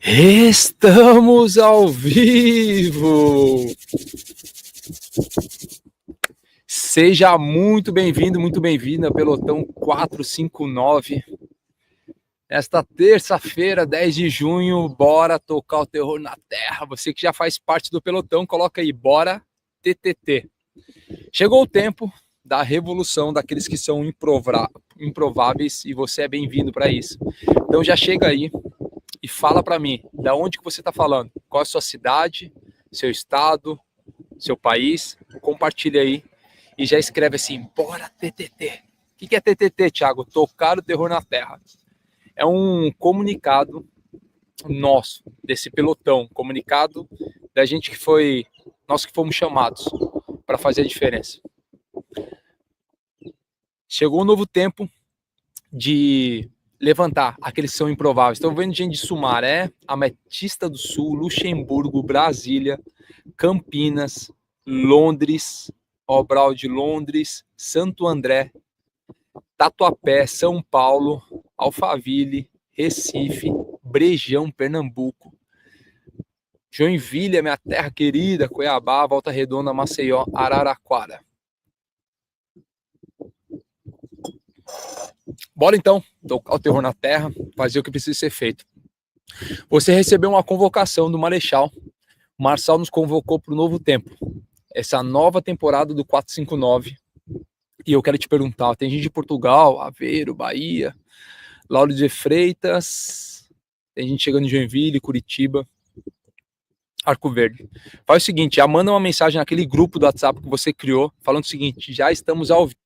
Estamos ao vivo! Seja muito bem-vindo, muito bem-vinda, Pelotão 459. Nesta terça-feira, 10 de junho, bora tocar o terror na terra. Você que já faz parte do Pelotão, coloca aí, bora TTT. Chegou o tempo da revolução daqueles que são improváveis e você é bem-vindo para isso. Então já chega aí e fala para mim, da onde que você está falando? Qual é a sua cidade, seu estado, seu país? Compartilha aí e já escreve assim, bora TTT. O que é TTT, Thiago? Tocar o terror na terra. É um comunicado nosso, desse pelotão, comunicado da gente que foi, nós que fomos chamados para fazer a diferença. Chegou um novo tempo de levantar aqueles que são improváveis. Estou vendo gente de Sumaré, Ametista do Sul, Luxemburgo, Brasília, Campinas, Londres, Obral de Londres, Santo André, Tatuapé, São Paulo, Alphaville, Recife, Brejão, Pernambuco, Joinville, minha terra querida, Cuiabá, Volta Redonda, Maceió, Araraquara. Bora então, tocar o terror na terra, fazer o que precisa ser feito. Você recebeu uma convocação do Marechal. O Marçal nos convocou para o novo tempo. Essa nova temporada do 459. E eu quero te perguntar, tem gente de Portugal, Aveiro, Bahia, Lauro de Freitas, tem gente chegando em Joinville, Curitiba, Arco Verde. Faz o seguinte, já manda uma mensagem naquele grupo do WhatsApp que você criou, falando o seguinte, já estamos ao vivo.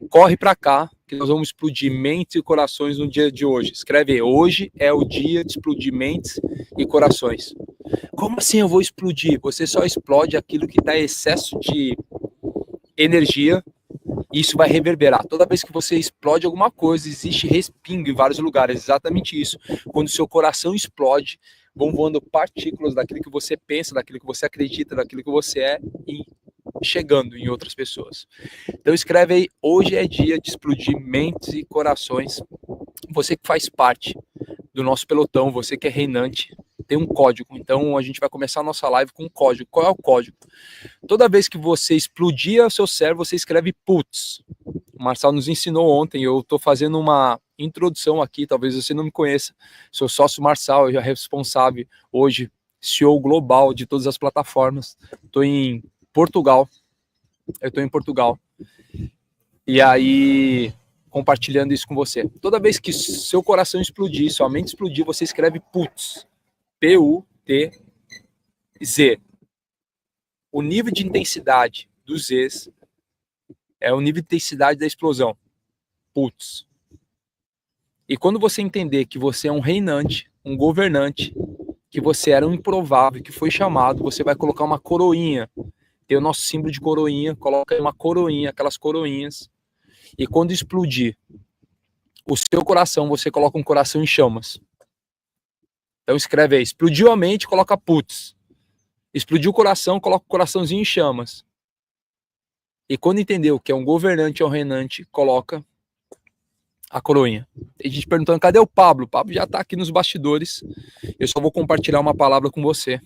Corre para cá, que nós vamos explodir mentes e corações no dia de hoje. Escreve aí, hoje é o dia de explodir mentes e corações. Como assim eu vou explodir? Você só explode aquilo que está em excesso de energia e isso vai reverberar. Toda vez que você explode alguma coisa, existe respingo em vários lugares. Exatamente isso. Quando o seu coração explode, vão voando partículas daquilo que você pensa, daquilo que você acredita, daquilo que você é e chegando em outras pessoas. Então escreve aí, hoje é dia de explodir mentes e corações. Você que faz parte do nosso pelotão, você que é reinante, tem um código. Então a gente vai começar a nossa live com um código. Qual é o código? Toda vez que você explodir o seu cérebro, você escreve PUTS. O Marçal nos ensinou ontem, eu estou fazendo uma introdução aqui, talvez você não me conheça. Sou sócio Marçal, eu já responsável hoje, CEO global de todas as plataformas. Estou em Portugal. Eu estou em Portugal. E aí, compartilhando isso com você. Toda vez que seu coração explodir, sua mente explodir, você escreve PUTZ. P-U-T-Z. O nível de intensidade dos Zs é o nível de intensidade da explosão. PUTZ. E quando você entender que você é um reinante, um governante, que você era um improvável, que foi chamado, você vai colocar uma coroinha. Tem o nosso símbolo de coroinha, coloca uma coroinha, aquelas coroinhas. E quando explodir o seu coração, você coloca um coração em chamas. Então escreve aí, explodiu a mente, coloca putz. Explodiu o coração, coloca o coraçãozinho em chamas. E quando entendeu que é um governante ou um reinante, coloca a coroinha. Tem gente perguntando, cadê o Pablo? O Pablo já está aqui nos bastidores. Eu só vou compartilhar uma palavra com você.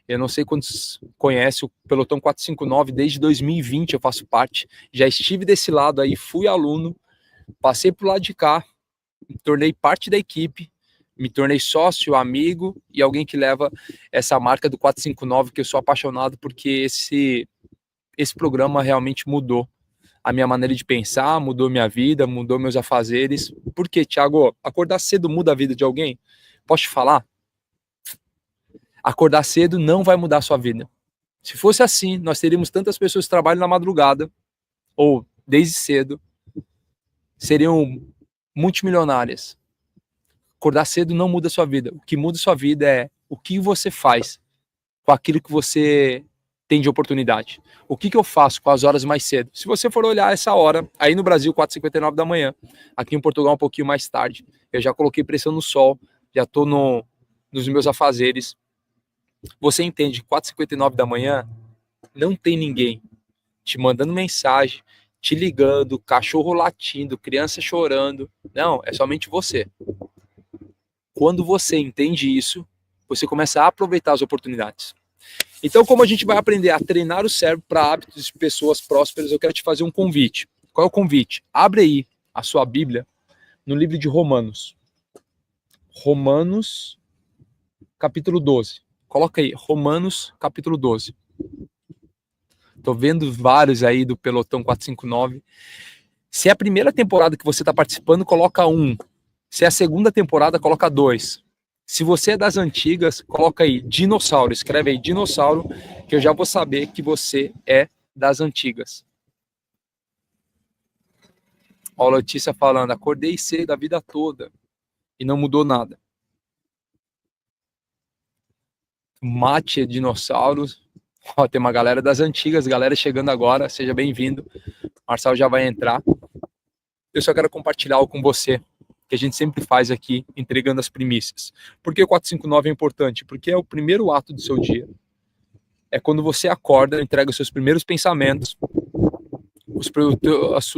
Eu não sei quantos conhecem o Pelotão 459, desde 2020 eu faço parte. Já estive desse lado aí, fui aluno, passei pro lado de cá, me tornei parte da equipe, me tornei sócio, amigo e alguém que leva essa marca do 459, que eu sou apaixonado porque esse programa realmente mudou a minha maneira de pensar, mudou minha vida, mudou meus afazeres. Por quê, Thiago? Acordar cedo muda a vida de alguém? Posso te falar? Acordar cedo não vai mudar a sua vida. Se fosse assim, nós teríamos tantas pessoas que trabalham na madrugada, ou desde cedo, seriam multimilionárias. Acordar cedo não muda a sua vida. O que muda a sua vida é o que você faz com aquilo que você tem de oportunidade. O que eu faço com as horas mais cedo? Se você for olhar essa hora, aí no Brasil, 4h59 da manhã, aqui em Portugal um pouquinho mais tarde, eu já coloquei pressão no sol, já estou nos meus afazeres. Você entende, 4h59 da manhã, não tem ninguém te mandando mensagem, te ligando, cachorro latindo, criança chorando. Não, é somente você. Quando você entende isso, você começa a aproveitar as oportunidades. Então, como a gente vai aprender a treinar o cérebro para hábitos de pessoas prósperas, eu quero te fazer um convite. Qual é o convite? Abre aí a sua Bíblia no livro de Romanos. Romanos, capítulo 12. Coloca aí, Romanos, capítulo 12. Tô vendo vários aí do Pelotão 459. Se é a primeira temporada que você está participando, coloca 1. Se é a segunda temporada, coloca 2. Se você é das antigas, coloca aí dinossauro. Escreve aí dinossauro, que eu já vou saber que você é das antigas. Ó, a Letícia falando, acordei cedo a vida toda e não mudou nada. Mate é dinossauro. Ó, tem uma galera das antigas, galera chegando agora, seja bem-vindo. Marcelo já vai entrar. Eu só quero compartilhar algo com você, que a gente sempre faz aqui, entregando as primícias. Por que o 459 é importante? Porque é o primeiro ato do seu dia. É quando você acorda, entrega os seus primeiros pensamentos, as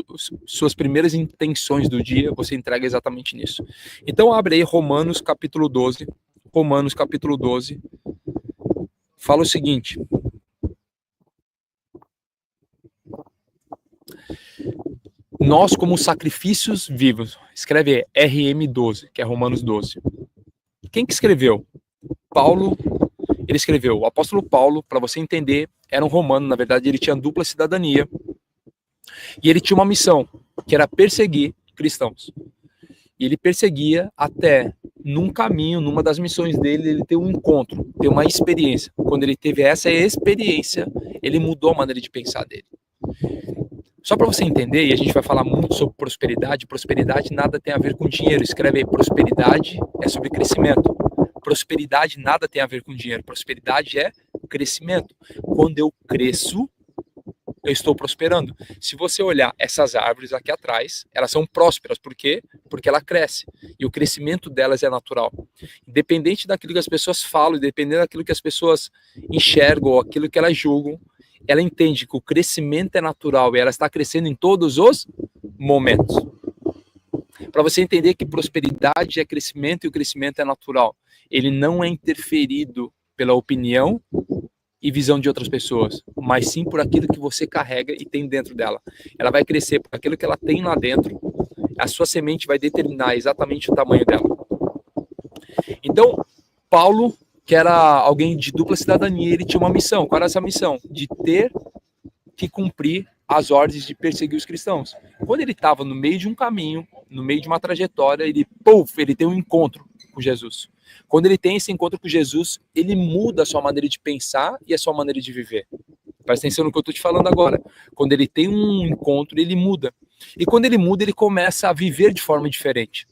suas primeiras intenções do dia, você entrega exatamente nisso. Então abre aí Romanos capítulo 12. Romanos capítulo 12. Fala o seguinte. Nós como sacrifícios vivos. Escreve aí, RM12, que é Romanos 12. Quem que escreveu? Paulo. Ele escreveu, o apóstolo Paulo, para você entender, era um romano, na verdade ele tinha dupla cidadania, e ele tinha uma missão, que era perseguir cristãos. E ele perseguia até, num caminho, numa das missões dele, ele ter um encontro, ter uma experiência. Quando ele teve essa experiência, ele mudou a maneira de pensar dele. Só para você entender, e a gente vai falar muito sobre prosperidade, prosperidade nada tem a ver com dinheiro. Escreve aí, prosperidade é sobre crescimento. Prosperidade nada tem a ver com dinheiro. Prosperidade é crescimento. Quando eu cresço, eu estou prosperando. Se você olhar essas árvores aqui atrás, elas são prósperas. Por quê? Porque ela cresce. E o crescimento delas é natural. Independente daquilo que as pessoas falam, independente daquilo que as pessoas enxergam, ou aquilo que elas julgam, ela entende que o crescimento é natural e ela está crescendo em todos os momentos. Para você entender que prosperidade é crescimento e o crescimento é natural. Ele não é interferido pela opinião e visão de outras pessoas, mas sim por aquilo que você carrega e tem dentro dela. Ela vai crescer por aquilo que ela tem lá dentro. A sua semente vai determinar exatamente o tamanho dela. Então, Paulo, que era alguém de dupla cidadania, ele tinha uma missão. Qual era essa missão? De ter que cumprir as ordens de perseguir os cristãos. Quando ele estava no meio de um caminho, no meio de uma trajetória, ele tem um encontro com Jesus. Quando ele tem esse encontro com Jesus, ele muda a sua maneira de pensar e a sua maneira de viver. Presta atenção no que eu estou te falando agora. Quando ele tem um encontro, ele muda. E quando ele muda, ele começa a viver de forma diferente.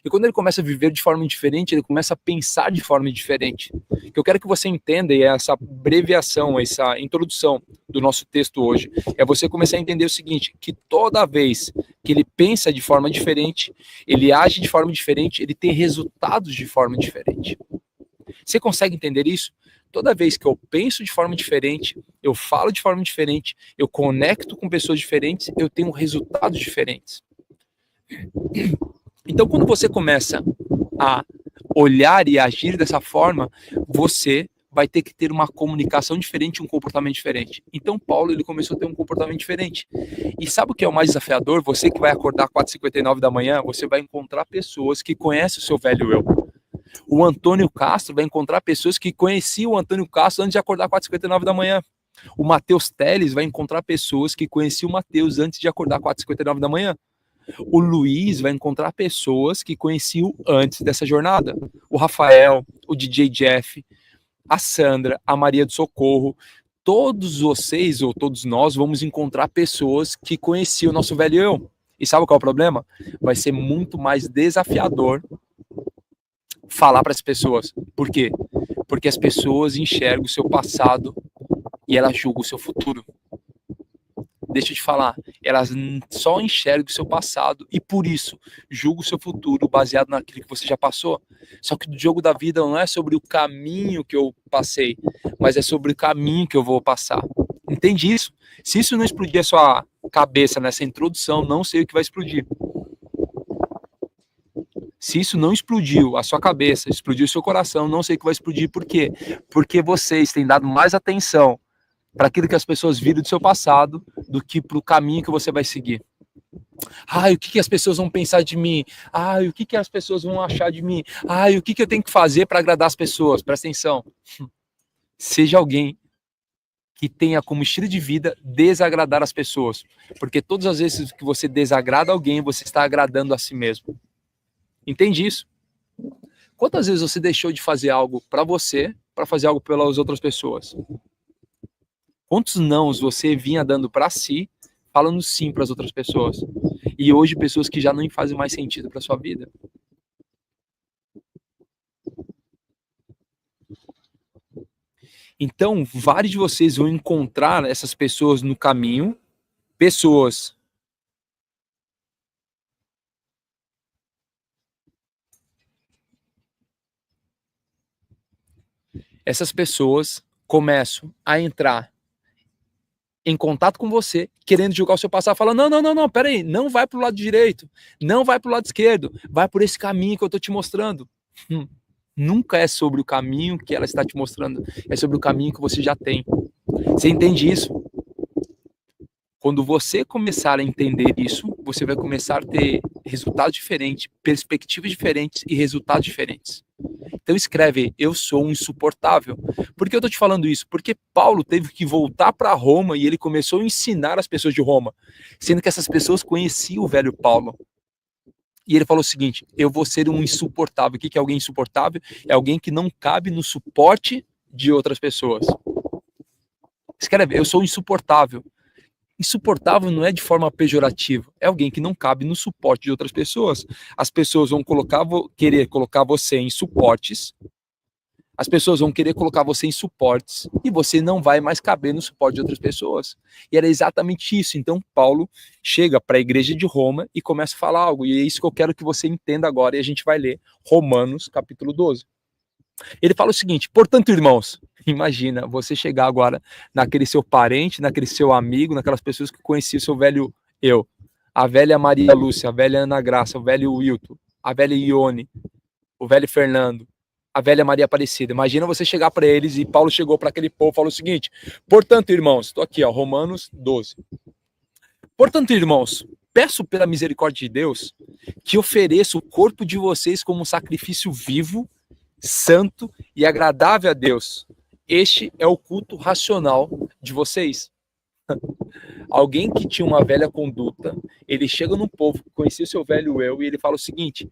E quando ele começa a viver de forma diferente, ele começa a pensar de forma diferente. O que eu quero que você entenda, e essa abreviação, essa introdução do nosso texto hoje, é você começar a entender o seguinte, que toda vez que ele pensa de forma diferente, ele age de forma diferente, ele tem resultados de forma diferente. Você consegue entender isso? Toda vez que eu penso de forma diferente, eu falo de forma diferente, eu conecto com pessoas diferentes, eu tenho resultados diferentes. Então, quando você começa a olhar e agir dessa forma, você vai ter que ter uma comunicação diferente, um comportamento diferente. Então, Paulo, ele começou a ter um comportamento diferente. E sabe o que é o mais desafiador? Você que vai acordar às 4h59 da manhã, você vai encontrar pessoas que conhecem o seu velho eu. O Antônio Castro vai encontrar pessoas que conheciam o Antônio Castro antes de acordar às 4h59 da manhã. O Matheus Teles vai encontrar pessoas que conheciam o Matheus antes de acordar às 4h59 da manhã. O Luiz vai encontrar pessoas que conheciam antes dessa jornada. O Rafael, o DJ Jeff, a Sandra, a Maria do Socorro. Todos vocês, ou todos nós, vamos encontrar pessoas que conheciam o nosso velho eu. E sabe qual é o problema? Vai ser muito mais desafiador falar para as pessoas. Por quê? Porque as pessoas enxergam o seu passado e elas julgam o seu futuro. Deixa eu te falar, elas só enxergam o seu passado e por isso julgam o seu futuro baseado naquilo que você já passou. Só que o jogo da vida não é sobre o caminho que eu passei, mas é sobre o caminho que eu vou passar. Entende isso? Se isso não explodir a sua cabeça nessa introdução, não sei o que vai explodir. Se isso não explodiu a sua cabeça, explodiu o seu coração, não sei o que vai explodir. Por quê? Porque vocês têm dado mais atenção para aquilo que as pessoas viram do seu passado do que para o caminho que você vai seguir. Ai, o que as pessoas vão pensar de mim? Ai, o que as pessoas vão achar de mim? Ai, o que eu tenho que fazer para agradar as pessoas? Presta atenção. Seja alguém que tenha como estilo de vida desagradar as pessoas. Porque todas as vezes que você desagrada alguém, você está agradando a si mesmo. Entende isso? Quantas vezes você deixou de fazer algo para você, para fazer algo pelas outras pessoas? Quantos nãos você vinha dando para si, falando sim para as outras pessoas? E hoje pessoas que já não fazem mais sentido para sua vida. Então, vários de vocês vão encontrar essas pessoas no caminho, pessoas essas pessoas começam a entrar em contato com você, querendo julgar o seu passado, falando, não, peraí, não vai pro lado direito, não vai pro lado esquerdo, vai por esse caminho que eu tô te mostrando. Nunca é sobre o caminho que ela está te mostrando, é sobre o caminho que você já tem. Você entende isso? Quando você começar a entender isso, você vai começar a ter resultados diferentes, perspectivas diferentes e resultados diferentes. Então escreve, eu sou um insuportável. Por que eu estou te falando isso? Porque Paulo teve que voltar para Roma e ele começou a ensinar as pessoas de Roma, sendo que essas pessoas conheciam o velho Paulo. E ele falou o seguinte, eu vou ser um insuportável. O que é alguém insuportável? É alguém que não cabe no suporte de outras pessoas. Escreve, eu sou insuportável. Insuportável não é de forma pejorativa, é alguém que não cabe no suporte de outras pessoas. As pessoas vão querer colocar você em suportes, as pessoas vão querer colocar você em suportes, e você não vai mais caber no suporte de outras pessoas. E era exatamente isso. Então Paulo chega para a igreja de Roma e começa a falar algo, e é isso que eu quero que você entenda agora, e a gente vai ler Romanos capítulo 12. Ele fala o seguinte, portanto, irmãos, imagina você chegar agora naquele seu parente, naquele seu amigo, naquelas pessoas que conheciam o seu velho eu, a velha Maria Lúcia, a velha Ana Graça, o velho Wilton, a velha Ione, o velho Fernando, a velha Maria Aparecida. Imagina você chegar para eles e Paulo chegou para aquele povo e falou o seguinte, portanto, irmãos, estou aqui, ó, Romanos 12. Portanto, irmãos, peço pela misericórdia de Deus que ofereça o corpo de vocês como um sacrifício vivo, santo e agradável a Deus. Este é o culto racional de vocês. Alguém que tinha uma velha conduta, ele chega no povo que conhecia o seu velho eu e ele fala o seguinte,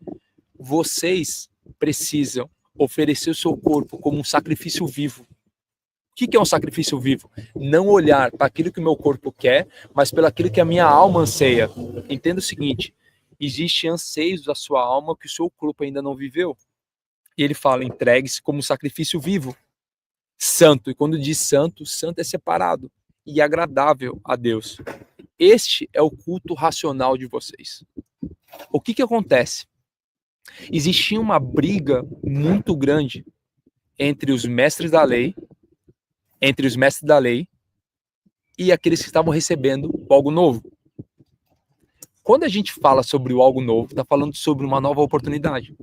vocês precisam oferecer o seu corpo como um sacrifício vivo. O que é um sacrifício vivo? Não olhar para aquilo que o meu corpo quer, mas pelo aquilo que a minha alma anseia. Entenda o seguinte, existem anseios da sua alma que o seu corpo ainda não viveu. E ele fala, entregue-se como um sacrifício vivo, santo. E quando diz santo, santo é separado e agradável a Deus. Este é o culto racional de vocês. O que acontece? Existia uma briga muito grande entre os mestres da lei, e aqueles que estavam recebendo o algo novo. Quando a gente fala sobre o algo novo, está falando sobre uma nova oportunidade.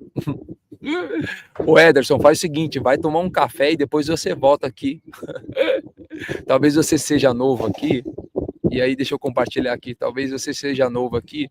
O Ederson, faz o seguinte, vai tomar um café e depois você volta aqui. Talvez você seja novo aqui, e aí deixa eu compartilhar aqui, talvez você seja novo aqui,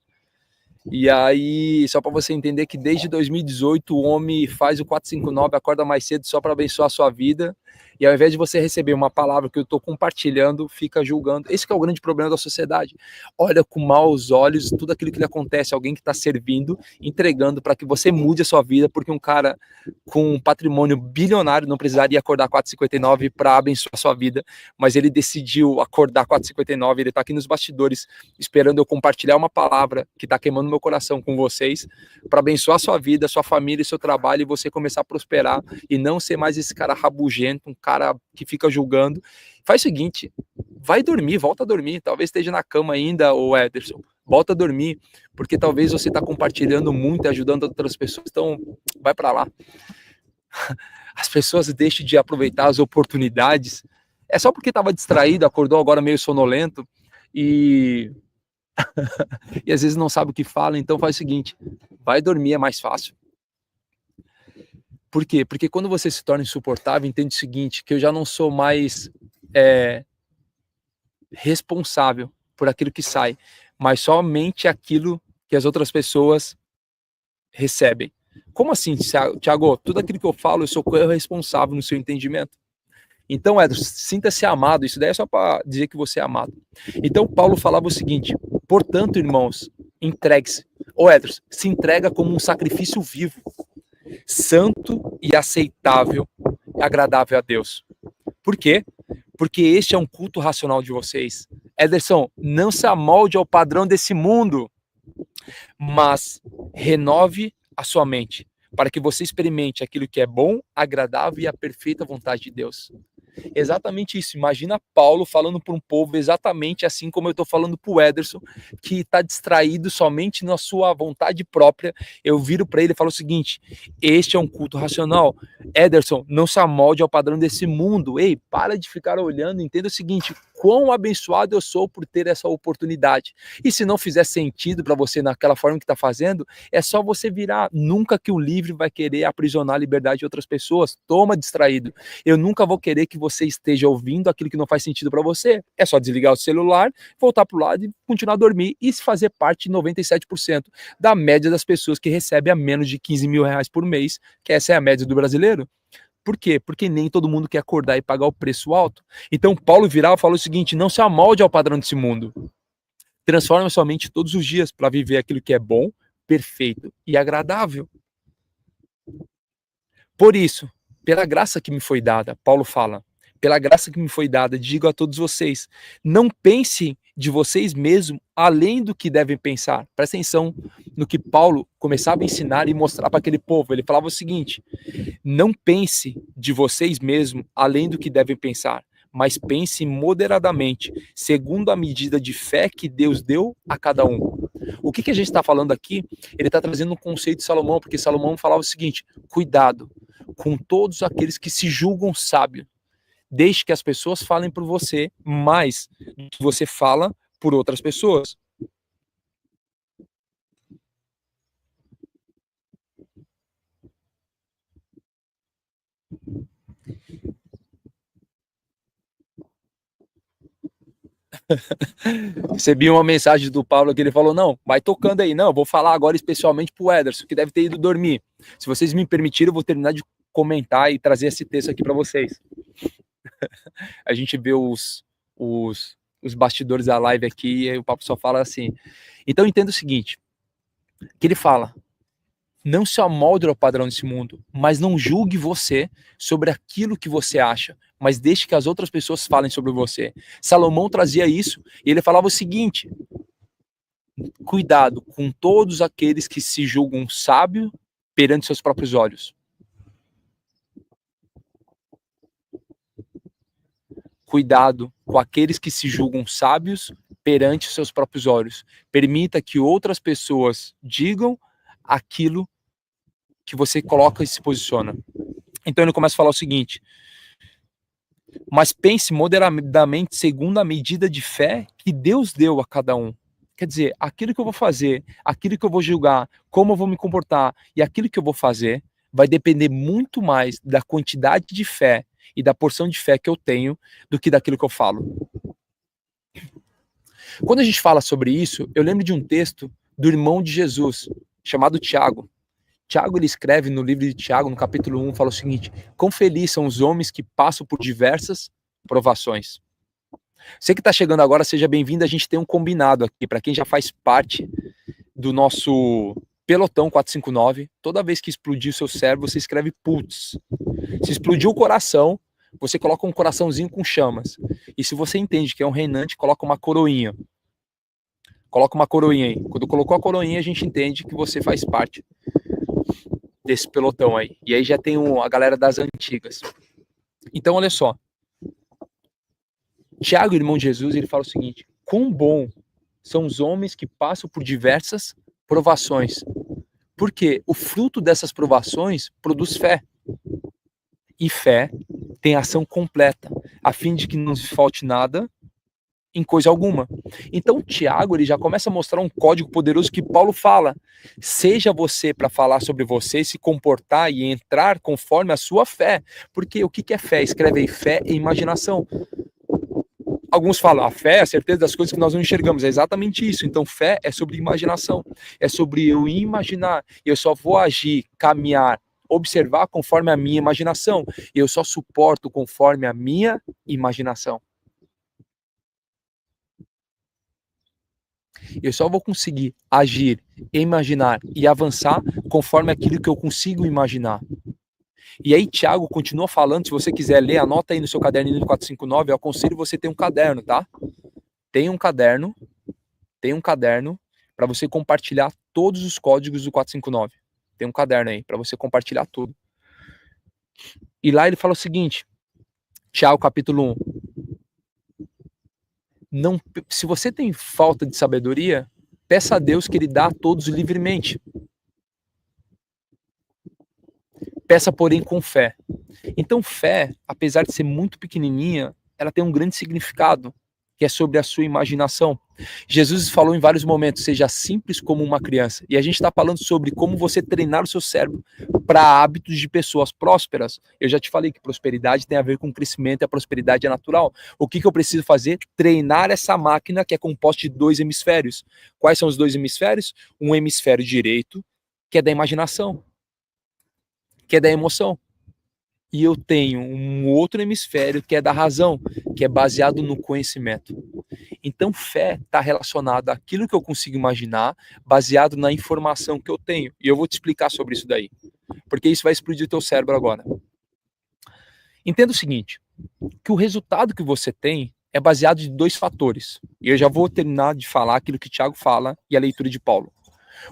e aí, só para você entender que desde 2018 o homem faz o 459, acorda mais cedo só para abençoar a sua vida, e ao invés de você receber uma palavra que eu estou compartilhando, fica julgando. Esse que é o grande problema da sociedade. Olha com maus olhos tudo aquilo que lhe acontece, alguém que está servindo, entregando para que você mude a sua vida, porque um cara com um patrimônio bilionário não precisaria acordar 4h59 para abençoar a sua vida, mas ele decidiu acordar 4h59, ele está aqui nos bastidores, esperando eu compartilhar uma palavra que está queimando meu coração com vocês, para abençoar a sua vida, a sua família, seu trabalho, e você começar a prosperar, e não ser mais esse cara rabugento, um cara que fica julgando. Faz o seguinte, vai dormir, volta a dormir, talvez esteja na cama ainda, o Ederson, volta a dormir, porque talvez você está compartilhando muito, ajudando outras pessoas, então vai para lá. As pessoas deixam de aproveitar as oportunidades, é só porque estava distraído, acordou agora meio sonolento, e às vezes não sabe o que fala, então faz o seguinte, vai dormir, é mais fácil. Por quê? Porque quando você se torna insuportável, entende o seguinte, que eu já não sou mais responsável por aquilo que sai, mas somente aquilo que as outras pessoas recebem. Como assim, Thiago? Tudo aquilo que eu falo, eu sou responsável no seu entendimento. Então, Edson, sinta-se amado. Isso daí é só para dizer que você é amado. Então, Paulo falava o seguinte: portanto, irmãos, entregue-se. Ô, Edson, se entrega como um sacrifício vivo, santo e aceitável, agradável a Deus. Por quê? Porque este é um culto racional de vocês. Ederson, não se amolde ao padrão desse mundo, mas renove a sua mente, para que você experimente aquilo que é bom, agradável e a perfeita vontade de Deus. Exatamente isso. Imagina Paulo falando para um povo exatamente assim como eu estou falando para o Ederson, que está distraído somente na sua vontade própria. Eu viro para ele e falo o seguinte: este é um culto racional. Ederson, não se amolde ao padrão desse mundo. Ei, para de ficar olhando. Entenda o seguinte: quão abençoado eu sou por ter essa oportunidade. E se não fizer sentido para você naquela forma que está fazendo, é só você virar. Nunca que o livre vai querer aprisionar a liberdade de outras pessoas. Toma, distraído. Eu nunca vou querer que você esteja ouvindo aquilo que não faz sentido para você. É só desligar o celular, voltar para o lado e continuar a dormir e fazer parte de 97% da média das pessoas que recebem a menos de 15 mil reais por mês, que essa é a média do brasileiro. Por quê? Porque nem todo mundo quer acordar e pagar o preço alto. Então Paulo virava e falou o seguinte: não se amolde ao padrão desse mundo. Transforma sua mente todos os dias para viver aquilo que é bom, perfeito e agradável. Por isso, pela graça que me foi dada, Paulo fala, pela graça que me foi dada, digo a todos vocês, não pensem de vocês mesmos além do que devem pensar. Presta atenção no que Paulo começava a ensinar e mostrar para aquele povo. Ele falava o seguinte: não pense de vocês mesmos além do que devem pensar, mas pense moderadamente, segundo a medida de fé que Deus deu a cada um. O que a gente está falando aqui? Ele está trazendo um conceito de Salomão, porque Salomão falava o seguinte: cuidado com todos aqueles que se julgam sábios. Deixe que as pessoas falem por você mais do que você fala por outras pessoas. Recebi uma mensagem do Paulo que ele falou: não, vai tocando aí, não, vou falar agora especialmente pro Ederson, que deve ter ido dormir. Se vocês me permitirem, eu vou terminar de comentar e trazer esse texto aqui para vocês. A gente vê os bastidores da live aqui e aí o papo só fala assim. Então entenda o seguinte, que ele fala: não se amolde ao padrão desse mundo, mas não julgue você sobre aquilo que você acha, mas deixe que as outras pessoas falem sobre você. Salomão trazia isso e ele falava o seguinte: cuidado com todos aqueles que se julgam sábios perante seus próprios olhos. Cuidado com aqueles que se julgam sábios perante seus próprios olhos. Permita que outras pessoas digam aquilo que você coloca e se posiciona. Então ele começa a falar o seguinte: mas pense moderadamente segundo a medida de fé que Deus deu a cada um. Quer dizer, aquilo que eu vou fazer, aquilo que eu vou julgar, como eu vou me comportar e aquilo que eu vou fazer vai depender muito mais da quantidade de fé e da porção de fé que eu tenho do que daquilo que eu falo. Quando a gente fala sobre isso, eu lembro de um texto do irmão de Jesus, chamado Tiago. Tiago, ele escreve no livro de Tiago, no capítulo 1, fala o seguinte: quão felizes são os homens que passam por diversas provações. Você que está chegando agora, seja bem-vindo. A gente tem um combinado aqui, para quem já faz parte do nosso pelotão 459, toda vez que explodir o seu cérebro, você escreve putz. Se explodiu o coração, você coloca um coraçãozinho com chamas. E se você entende que é um reinante, coloca uma coroinha. Coloca uma coroinha aí. Quando colocou a coroinha, a gente entende que você faz parte desse pelotão aí. E aí já tem a galera das antigas. Então, olha só. Tiago, irmão de Jesus, ele fala o seguinte: quão bom são os homens que passam por diversas provações. Porque o fruto dessas provações produz fé. E fé tem ação completa, a fim de que não falte nada em coisa alguma. Então, Tiago, ele já começa a mostrar um código poderoso que Paulo fala. Seja você para falar sobre você, se comportar e entrar conforme a sua fé. Porque o que é fé? Escreve aí, fé e imaginação. Alguns falam, a fé é a certeza das coisas que nós não enxergamos. É exatamente isso. Então, fé é sobre imaginação. É sobre eu imaginar. Eu só vou agir, caminhar, observar conforme a minha imaginação. Eu só suporto conforme a minha imaginação. Eu só vou conseguir agir, imaginar e avançar conforme aquilo que eu consigo imaginar. E aí, Tiago continua falando, se você quiser ler, anota aí no seu caderninho do 459, eu aconselho você ter um caderno, tá? Tem um caderno para você compartilhar todos os códigos do 459. Tem um caderno aí para você compartilhar tudo. E lá ele fala o seguinte, Tiago capítulo 1. Não, se você tem falta de sabedoria, peça a Deus que ele dá a todos livremente. Peça, porém, com fé. Então, fé, apesar de ser muito pequenininha, ela tem um grande significado, que é sobre a sua imaginação. Jesus falou em vários momentos, seja simples como uma criança. E a gente está falando sobre como você treinar o seu cérebro para hábitos de pessoas prósperas. Eu já te falei que prosperidade tem a ver com crescimento e a prosperidade é natural. O que eu preciso fazer? Treinar essa máquina que é composta de 2 hemisférios. Quais são os 2 hemisférios? Um hemisfério direito, que é da imaginação, que é da emoção. E eu tenho um outro hemisfério que é da razão, que é baseado no conhecimento. Então, fé está relacionada àquilo que eu consigo imaginar, baseado na informação que eu tenho. E eu vou te explicar sobre isso daí, porque isso vai explodir o teu cérebro agora. Entenda o seguinte, que o resultado que você tem é baseado em 2 fatores. E eu já vou terminar de falar aquilo que Tiago fala e a leitura de Paulo.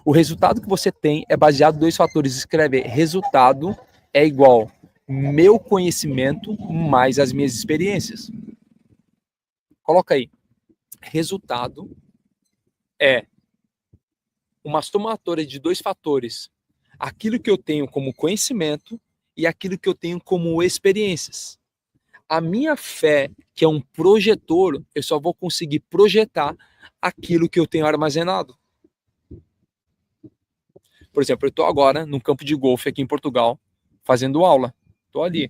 O resultado que você tem é baseado em 2 fatores. Escreve, resultado é igual meu conhecimento mais as minhas experiências. Coloca aí. Resultado é uma somatória de 2 fatores. Aquilo que eu tenho como conhecimento e aquilo que eu tenho como experiências. A minha fé, que é um projetor, eu só vou conseguir projetar aquilo que eu tenho armazenado. Por exemplo, eu estou agora num campo de golfe aqui em Portugal, fazendo aula. Estou ali.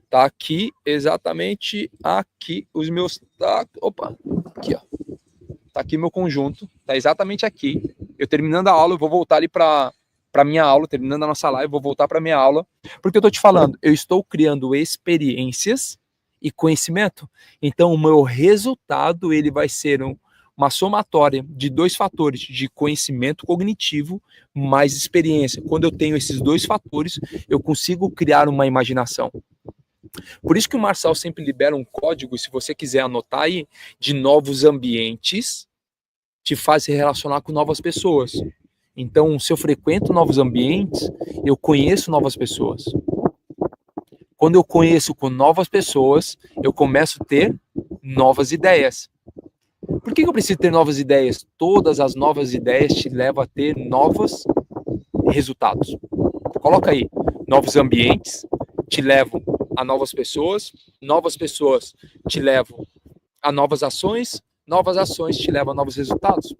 Tá aqui, exatamente aqui, os meus... Opa, aqui, ó. Tá aqui meu conjunto, tá exatamente aqui. Eu terminando a aula, eu vou voltar ali para minha aula, terminando a nossa live, eu vou voltar para minha aula, porque eu tô te falando, eu estou criando experiências e conhecimento. Então, o meu resultado, ele vai ser uma somatória de 2 fatores, de conhecimento cognitivo mais experiência. Quando eu tenho esses 2 fatores, eu consigo criar uma imaginação. Por isso que o Marçal sempre libera um código, se você quiser anotar aí, de novos ambientes, te faz se relacionar com novas pessoas. Então, se eu frequento novos ambientes, eu conheço novas pessoas. Quando eu conheço com novas pessoas, eu começo a ter novas ideias. Por que eu preciso ter novas ideias? Todas as novas ideias te levam a ter novos resultados. Coloca aí, novos ambientes te levam a novas pessoas te levam a novas ações te levam a novos resultados.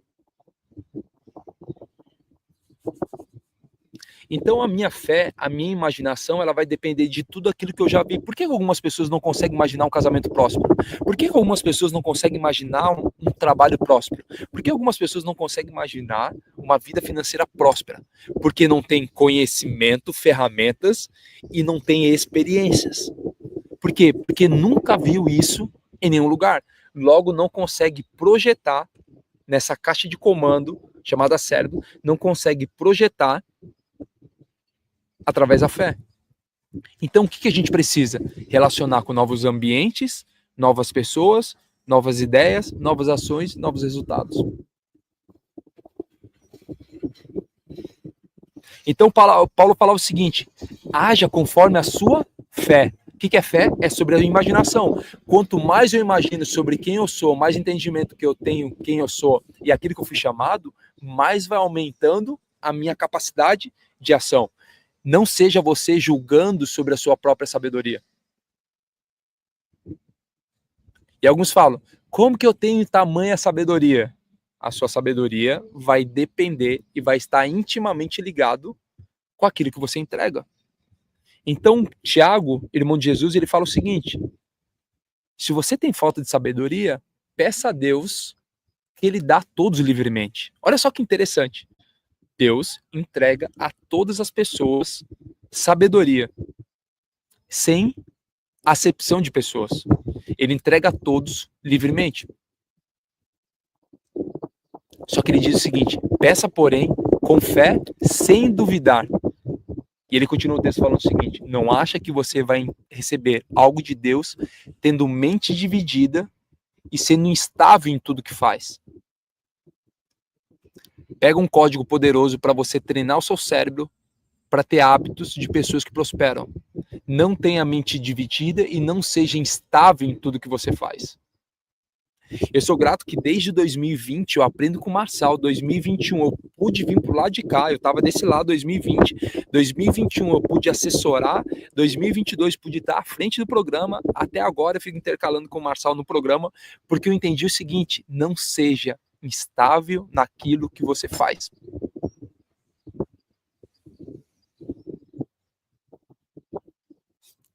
Então a minha fé, a minha imaginação, ela vai depender de tudo aquilo que eu já vi. Por que algumas pessoas não conseguem imaginar um casamento próspero? Por que algumas pessoas não conseguem imaginar um trabalho próspero? Por que algumas pessoas não conseguem imaginar uma vida financeira próspera? Porque não tem conhecimento, ferramentas e não tem experiências. Por quê? Porque nunca viu isso em nenhum lugar. Logo, não consegue projetar nessa caixa de comando chamada cérebro, não consegue projetar através da fé. Então, o que a gente precisa? Relacionar com novos ambientes, novas pessoas, novas ideias, novas ações, novos resultados. Então, Paulo falava o seguinte, haja conforme a sua fé. O que é fé? É sobre a imaginação. Quanto mais eu imagino sobre quem eu sou, mais entendimento que eu tenho, quem eu sou e aquilo que eu fui chamado, mais vai aumentando a minha capacidade de ação. Não seja você julgando sobre a sua própria sabedoria. E alguns falam, Como que eu tenho tamanha sabedoria? A sua sabedoria vai depender e vai estar intimamente ligado com aquilo que você entrega. Então, Tiago, irmão de Jesus, ele fala o seguinte: se você tem falta de sabedoria, peça a Deus que ele dá a todos livremente. Olha só que interessante. Deus entrega a todas as pessoas sabedoria, sem acepção de pessoas. Ele entrega a todos livremente. Só que ele diz o seguinte: peça, porém, com fé, sem duvidar. E ele continua o texto falando o seguinte: não acha que você vai receber algo de Deus tendo mente dividida e sendo instável em tudo que faz. Pega um código poderoso para você treinar o seu cérebro para ter hábitos de pessoas que prosperam. Não tenha a mente dividida e não seja instável em tudo que você faz. Eu sou grato que desde 2020 eu aprendo com o Marçal. 2021 eu pude vir pro lado de cá, eu estava desse lado 2020. 2021 eu pude assessorar, 2022 pude estar à frente do programa. Até agora eu fico intercalando com o Marçal no programa, porque eu entendi o seguinte: não seja instável naquilo que você faz.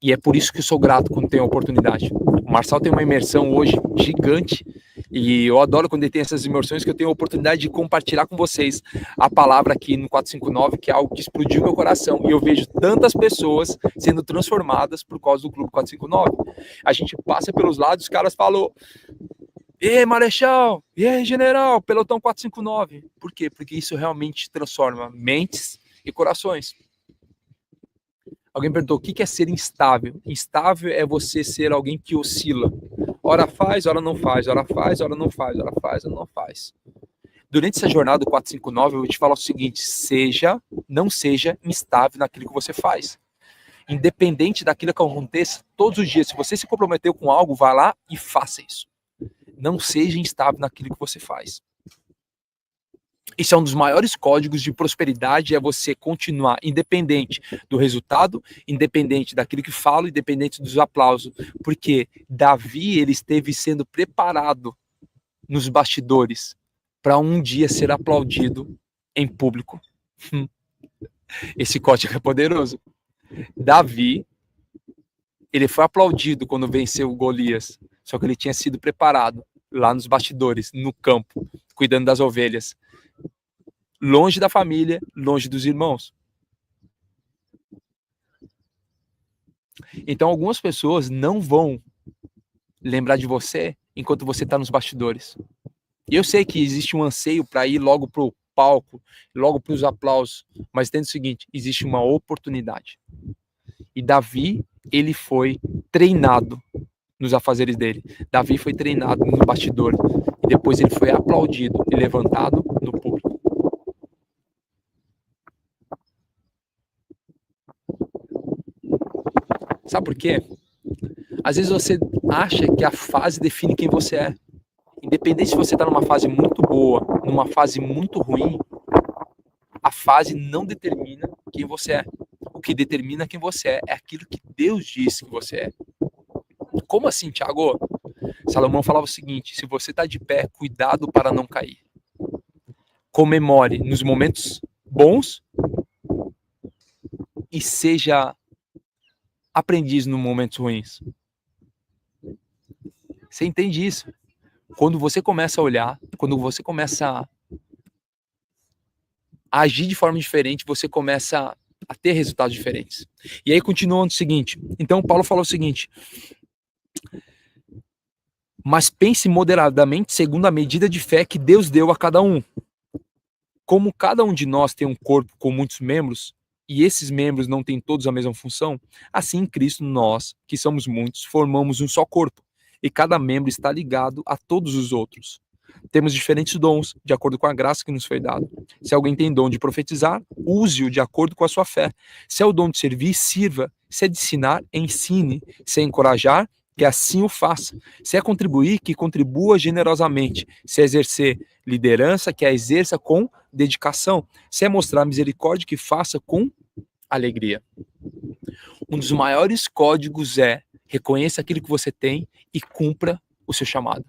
E é por isso que eu sou grato quando tenho a oportunidade. O Marçal tem uma imersão hoje gigante e eu adoro quando ele tem essas imersões, que eu tenho a oportunidade de compartilhar com vocês a palavra aqui no 459, que é algo que explodiu meu coração. E eu vejo tantas pessoas sendo transformadas por causa do Clube 459. A gente passa pelos lados, os caras falam: e aí, Marechal? E aí, General? Pelotão 459. Por quê? Porque isso realmente transforma mentes e corações. Alguém perguntou: o que é ser instável? Instável é você ser alguém que oscila. Ora faz, ora não faz, ora faz, ora não faz, ora faz, ora não faz. Durante essa jornada do 459, eu vou te falar o seguinte: não seja instável naquilo que você faz. Independente daquilo que aconteça, todos os dias, se você se comprometeu com algo, vá lá e faça isso. Não seja instável naquilo que você faz. Isso é um dos maiores códigos de prosperidade, é você continuar independente do resultado, independente daquilo que falo, independente dos aplausos. Porque Davi, ele esteve sendo preparado nos bastidores para um dia ser aplaudido em público. Esse código é poderoso. Davi, ele foi aplaudido quando venceu o Golias, só que ele tinha sido preparado lá nos bastidores, no campo, cuidando das ovelhas. Longe da família, longe dos irmãos. Então, algumas pessoas não vão lembrar de você enquanto você está nos bastidores. E eu sei que existe um anseio para ir logo para o palco, logo para os aplausos, mas entenda o seguinte: existe uma oportunidade. E Davi, ele foi treinado nos afazeres dele. Davi foi treinado no bastidor. E depois ele foi aplaudido e levantado no público. Sabe por quê? Às vezes você acha que a fase define quem você é. Independente se você está numa fase muito boa, numa fase muito ruim, a fase não determina quem você é. O que determina quem você é aquilo que Deus diz que você é. Como assim, Thiago? Salomão falava o seguinte: se você está de pé, cuidado para não cair. Comemore nos momentos bons e seja aprendiz nos momentos ruins. Você entende isso? Quando você começa a olhar, quando você começa a agir de forma diferente, você começa a ter resultados diferentes. E aí continuando o seguinte: então Paulo falou o seguinte: mas pense moderadamente segundo a medida de fé que Deus deu a cada um. Como cada um de nós tem um corpo com muitos membros, e esses membros não têm todos a mesma função, assim em Cristo nós, que somos muitos, formamos um só corpo, e cada membro está ligado a todos os outros. Temos diferentes dons, de acordo com a graça que nos foi dada. Se alguém tem dom de profetizar, use-o de acordo com a sua fé. Se é o dom de servir, sirva. Se é de ensinar, ensine. Se é encorajar, que assim o faça. Se é contribuir, que contribua generosamente. Se é exercer liderança, que a exerça com dedicação. Se é mostrar misericórdia, que faça com alegria. Um dos maiores códigos é: reconheça aquilo que você tem e cumpra o seu chamado.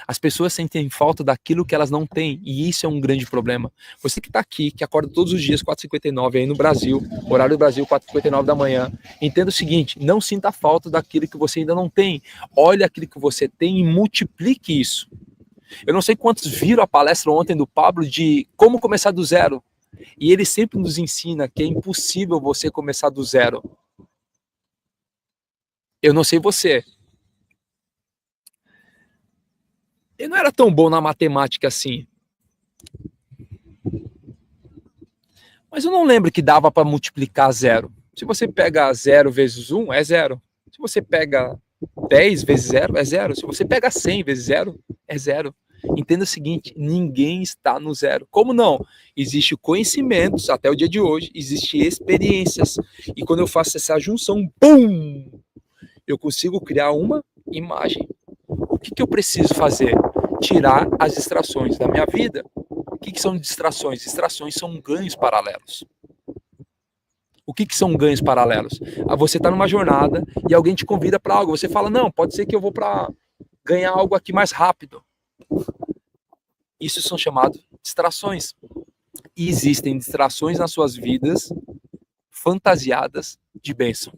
As pessoas sentem falta daquilo que elas não têm, e isso é um grande problema. Você que está aqui, que acorda todos os dias, 4h59, aí no Brasil, horário do Brasil, 4h59 da manhã, entenda o seguinte, não sinta falta daquilo que você ainda não tem. Olhe aquilo que você tem e multiplique isso. Eu não sei quantos viram a palestra ontem do Pablo de como começar do zero. E ele sempre nos ensina que é impossível você começar do zero. Eu não sei você. Eu não era tão bom na matemática assim. Mas eu não lembro que dava para multiplicar zero. Se você pega 0 vezes 1, é zero. Se você pega 10 vezes 0, é zero. Se você pega 100 vezes 0, é zero. Entenda o seguinte, ninguém está no zero. Como não? Existe conhecimentos, até o dia de hoje, existe experiências. E quando eu faço essa junção, BUM! Eu consigo criar uma imagem. O que eu preciso fazer? Tirar as distrações da minha vida. O que são distrações? Distrações são ganhos paralelos. O que são ganhos paralelos? Você está numa jornada e alguém te convida para algo. Você fala, não, pode ser que eu vou para ganhar algo aqui mais rápido. Isso são chamados distrações. E existem distrações nas suas vidas fantasiadas de bênção.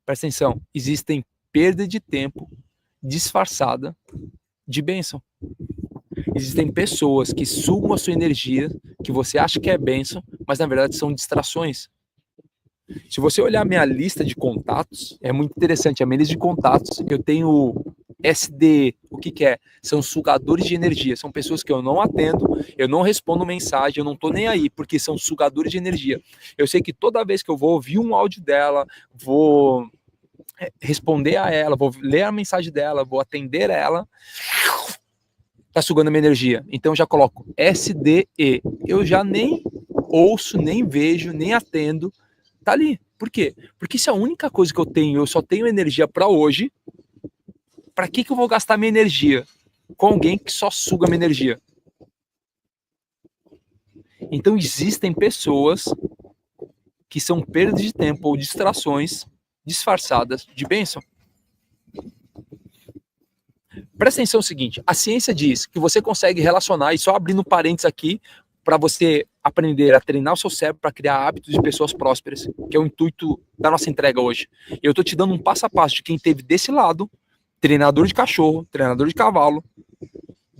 Presta atenção, existem perda de tempo disfarçada de bênção. Existem pessoas que sugam a sua energia, que você acha que é bênção, mas na verdade são distrações. Se você olhar minha lista de contatos, é muito interessante. A minha lista de contatos, eu tenho SD, o que é? São sugadores de energia. São pessoas que eu não atendo, eu não respondo mensagem, eu não tô nem aí, porque são sugadores de energia. Eu sei que toda vez que eu vou ouvir um áudio dela, vou responder a ela, vou ler a mensagem dela, vou atender ela, tá sugando a minha energia. Então eu já coloco SDE. Eu já nem ouço, nem vejo, nem atendo. Tá ali. Por quê? Porque se a única coisa que eu tenho, eu só tenho energia para hoje, para que eu vou gastar minha energia com alguém que só suga minha energia? Então existem pessoas que são perdas de tempo ou distrações disfarçadas de bênção. Presta atenção no seguinte, a ciência diz que você consegue relacionar, e só abrindo parênteses aqui, para você aprender a treinar o seu cérebro para criar hábitos de pessoas prósperas, que é o intuito da nossa entrega hoje. Eu estou te dando um passo a passo de quem teve desse lado, treinador de cachorro, treinador de cavalo,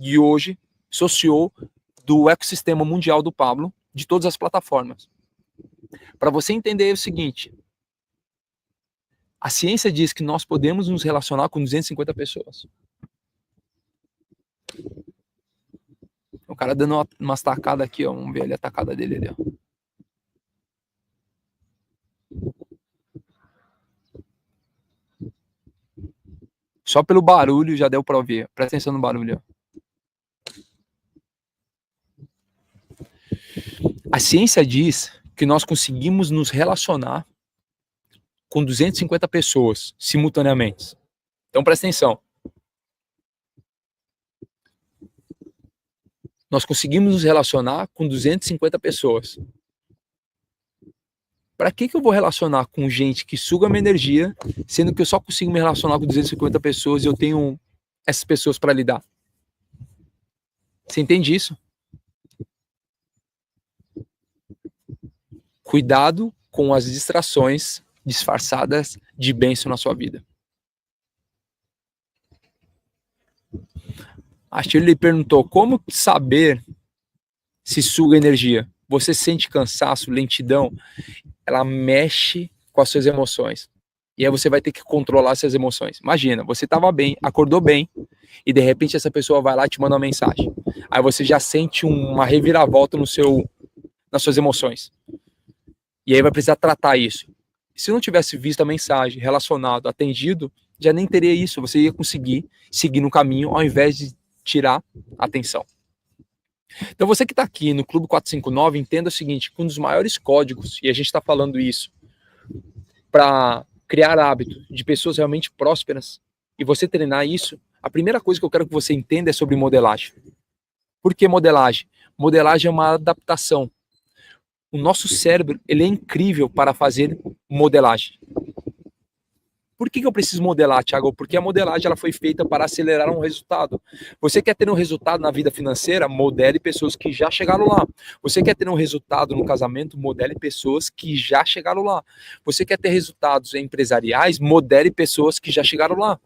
e hoje sou CEO do ecossistema mundial do Pablo, de todas as plataformas. Para você entender o seguinte, a ciência diz que nós podemos nos relacionar com 250 pessoas. O cara dando umas tacadas aqui, ó. Vamos ver ali a tacada dele ali, ó. Só pelo barulho já deu pra ouvir. Presta atenção no barulho, ó. A ciência diz que nós conseguimos nos relacionar com 250 pessoas simultaneamente. Então presta atenção. Nós conseguimos nos relacionar com 250 pessoas. Para que eu vou relacionar com gente que suga minha energia, sendo que eu só consigo me relacionar com 250 pessoas e eu tenho essas pessoas para lidar? Você entende isso? Cuidado com as distrações disfarçadas de bênção na sua vida. A Shirley perguntou, como saber se suga energia? Você sente cansaço, lentidão? Ela mexe com as suas emoções. E aí você vai ter que controlar essas emoções. Imagina, você estava bem, acordou bem, e de repente essa pessoa vai lá e te manda uma mensagem. Aí você já sente uma reviravolta nas suas emoções. E aí vai precisar tratar isso. Se não tivesse visto a mensagem, relacionado, atendido, já nem teria isso. Você ia conseguir seguir no caminho ao invés de tirar a atenção. Então você que está aqui no Clube 459, entenda o seguinte, que um dos maiores códigos, e a gente está falando isso, para criar hábito de pessoas realmente prósperas, e você treinar isso, a primeira coisa que eu quero que você entenda é sobre modelagem. Por que modelagem? Modelagem é uma adaptação. O nosso cérebro, ele é incrível para fazer modelagem. Por que eu preciso modelar, Thiago? Porque a modelagem ela foi feita para acelerar um resultado. Você quer ter um resultado na vida financeira? Modele pessoas que já chegaram lá. Você quer ter um resultado no casamento? Modele pessoas que já chegaram lá. Você quer ter resultados empresariais? Modele pessoas que já chegaram lá.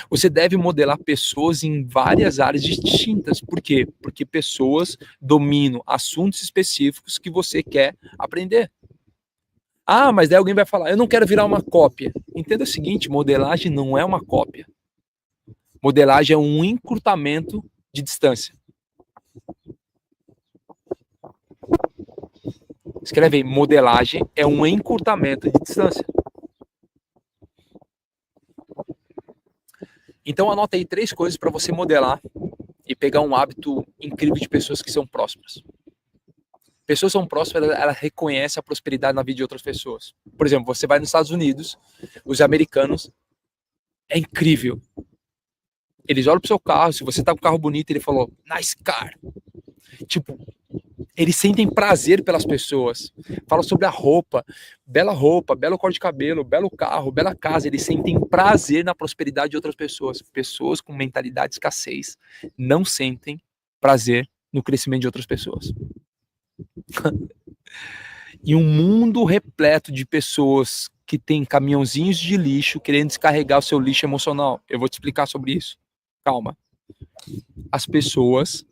Você deve modelar pessoas em várias áreas distintas. Por quê? Porque pessoas dominam assuntos específicos que você quer aprender. Ah, mas daí alguém vai falar, eu não quero virar uma cópia. Entenda o seguinte, modelagem não é uma cópia. Modelagem é um encurtamento de distância. Escreve aí, modelagem é um encurtamento de distância. Então anota aí 3 coisas para você modelar e pegar um hábito incrível de pessoas que são prósperas. Pessoas são prósperas, ela reconhece a prosperidade na vida de outras pessoas. Por exemplo, você vai nos Estados Unidos, os americanos, é incrível. Eles olham pro seu carro, se você tá com um carro bonito, ele falou, nice car. Tipo, eles sentem prazer pelas pessoas. Fala sobre a roupa, belo cor de cabelo, belo carro, bela casa. Eles sentem prazer na prosperidade de outras pessoas. Pessoas com mentalidade de escassez não sentem prazer no crescimento de outras pessoas. E um mundo repleto de pessoas que têm caminhãozinhos de lixo querendo descarregar o seu lixo emocional. Eu vou te explicar sobre isso. Calma. As pessoas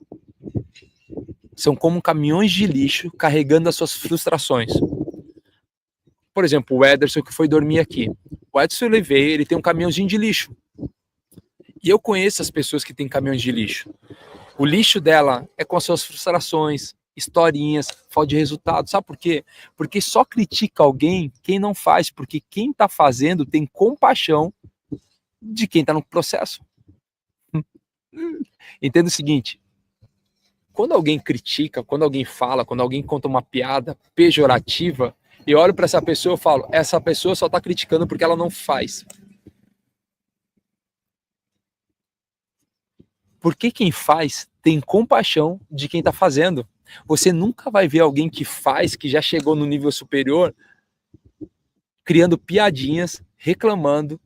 são como caminhões de lixo carregando as suas frustrações. Por exemplo, o Ederson que foi dormir aqui. O Ederson Oliveira, ele tem um caminhãozinho de lixo. E eu conheço as pessoas que têm caminhões de lixo. O lixo dela é com as suas frustrações, historinhas, falta de resultado. Sabe por quê? Porque só critica alguém quem não faz, porque quem está fazendo tem compaixão de quem está no processo. Entenda o seguinte, quando alguém critica, quando alguém fala, quando alguém conta uma piada pejorativa, eu olho para essa pessoa e falo, essa pessoa só está criticando porque ela não faz. Porque quem faz tem compaixão de quem está fazendo. Você nunca vai ver alguém que faz, que já chegou no nível superior, criando piadinhas, reclamando,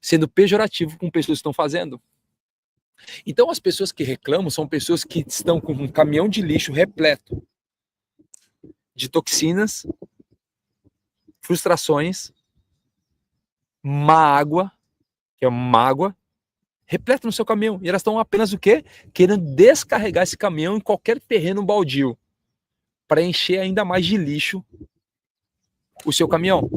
sendo pejorativo com pessoas que estão fazendo. Então as pessoas que reclamam são pessoas que estão com um caminhão de lixo repleto de toxinas, frustrações, mágoa, que é uma mágoa, repleto no seu caminhão. E elas estão apenas o quê? Querendo descarregar esse caminhão em qualquer terreno baldio para encher ainda mais de lixo o seu caminhão.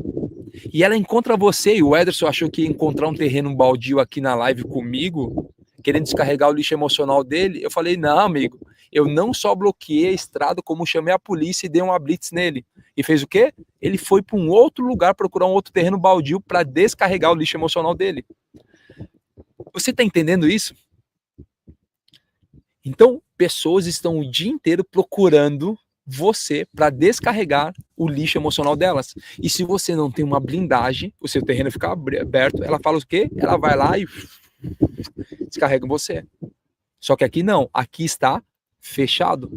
E ela encontra você, e o Ederson achou que ia encontrar um terreno baldio aqui na live comigo, querendo descarregar o lixo emocional dele. Eu falei, não, amigo, eu não só bloqueei a estrada, como chamei a polícia e dei uma blitz nele. E fez o quê? Ele foi para um outro lugar procurar um outro terreno baldio para descarregar o lixo emocional dele. Você está entendendo isso? Então, pessoas estão o dia inteiro procurando você para descarregar o lixo emocional delas. E se você não tem uma blindagem, o seu terreno fica aberto, ela fala o quê? Ela vai lá e descarrega você. Só que aqui não, aqui está fechado.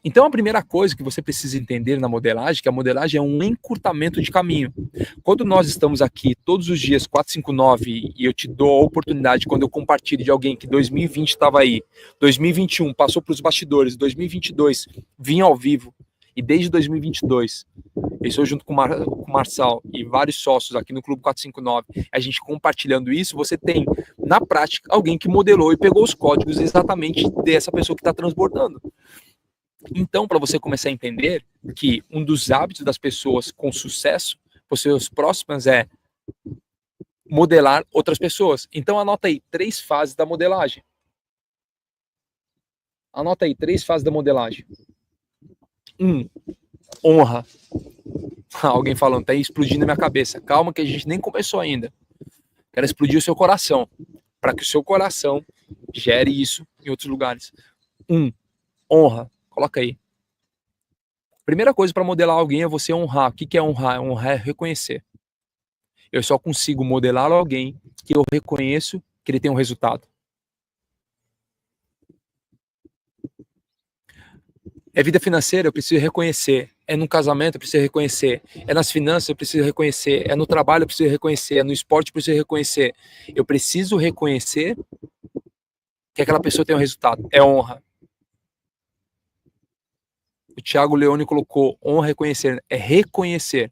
Então a primeira coisa que você precisa entender na modelagem, que a modelagem é um encurtamento de caminho. Quando nós estamos aqui todos os dias 459 e eu te dou a oportunidade, quando eu compartilho de alguém que 2020 estava aí, 2021 passou para os bastidores, 2022 vinha ao vivo e desde 2022 eu estou junto com o Marçal e vários sócios aqui no Clube 459, a gente compartilhando isso, você tem na prática alguém que modelou e pegou os códigos exatamente dessa pessoa que está transbordando. Então, para você começar a entender que um dos hábitos das pessoas com sucesso, pessoas próximas, é modelar outras pessoas. Então, anota aí 3 fases da modelagem. Anota aí 3 fases da modelagem. 1. Honra. Alguém falando, tá aí explodindo na minha cabeça. Calma que a gente nem começou ainda. Quero explodir o seu coração, para que o seu coração gere isso em outros lugares. 1. Honra. Coloca aí. Primeira coisa para modelar alguém é você honrar. O que é honrar? Honrar é reconhecer. Eu só consigo modelar alguém que eu reconheço que ele tem um resultado. É vida financeira, eu preciso reconhecer. É no casamento, eu preciso reconhecer. É nas finanças, eu preciso reconhecer. É no trabalho, eu preciso reconhecer. É no esporte, eu preciso reconhecer. Eu preciso reconhecer que aquela pessoa tem um resultado. É honra. O Thiago Leone colocou honra, reconhecer. É reconhecer.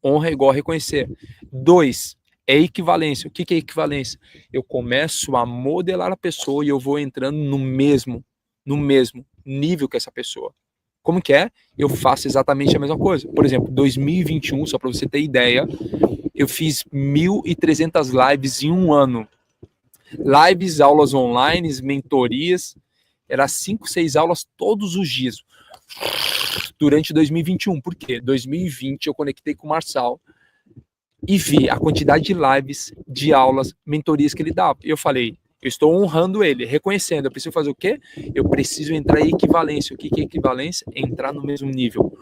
Honra é igual a reconhecer. 2, é equivalência. O que é equivalência? Eu começo a modelar a pessoa e eu vou entrando no mesmo nível que essa pessoa. Como que é? Eu faço exatamente a mesma coisa. Por exemplo, 2021, só para você ter ideia, eu fiz 1.300 lives em um ano. Lives, aulas online, mentorias, era 5, 6 aulas todos os dias. Durante 2021. Por quê? 2020 eu conectei com o Marçal e vi a quantidade de lives, de aulas, mentorias que ele dava. E eu falei, eu estou honrando ele, reconhecendo. Eu preciso fazer o quê? Eu preciso entrar em equivalência. O que é equivalência? Entrar no mesmo nível.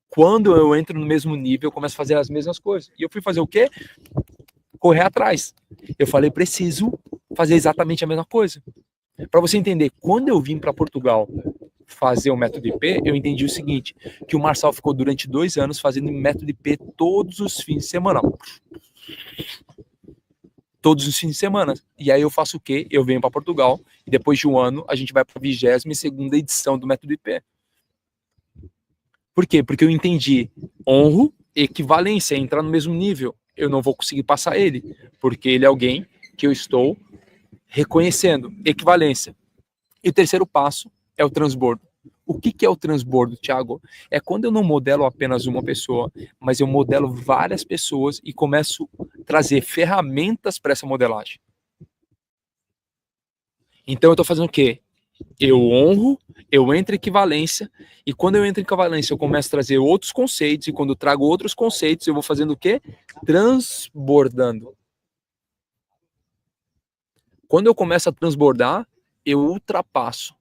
Quando eu entro no mesmo nível, eu começo a fazer as mesmas coisas. E eu fui fazer o quê? Correr atrás. Eu falei, preciso fazer exatamente a mesma coisa. Para você entender, quando eu vim para Portugal fazer o método IP, eu entendi o seguinte, que o Marçal ficou durante 2 anos fazendo método IP todos os fins de semana. Todos os fins de semana. E aí eu faço o quê? Eu venho para Portugal e depois de um ano a gente vai para a 22ª edição do método IP. Por quê? Porque eu entendi honro, equivalência, entrar no mesmo nível. Eu não vou conseguir passar ele, porque ele é alguém que eu estou reconhecendo, equivalência. E o terceiro passo é o transbordo. O que é o transbordo, Thiago? É quando eu não modelo apenas uma pessoa, mas eu modelo várias pessoas e começo a trazer ferramentas para essa modelagem. Então eu estou fazendo o quê? Eu honro, eu entro em equivalência, e quando eu entro em equivalência, eu começo a trazer outros conceitos, e quando eu trago outros conceitos, eu vou fazendo o quê? Transbordando. Quando eu começo a transbordar, eu ultrapasso.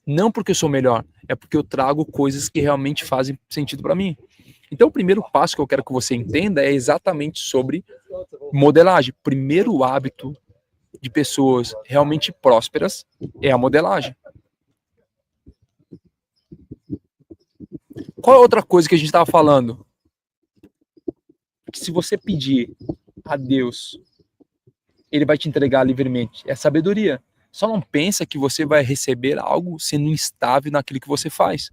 Não porque eu sou melhor, é porque eu trago coisas que realmente fazem sentido para mim. Então, o primeiro passo que eu quero que você entenda é exatamente sobre modelagem. Primeiro hábito de pessoas realmente prósperas é a modelagem. Qual é outra coisa que a gente estava falando? Que se você pedir a Deus, ele vai te entregar livremente. É sabedoria. Só não pensa que você vai receber algo sendo instável naquilo que você faz.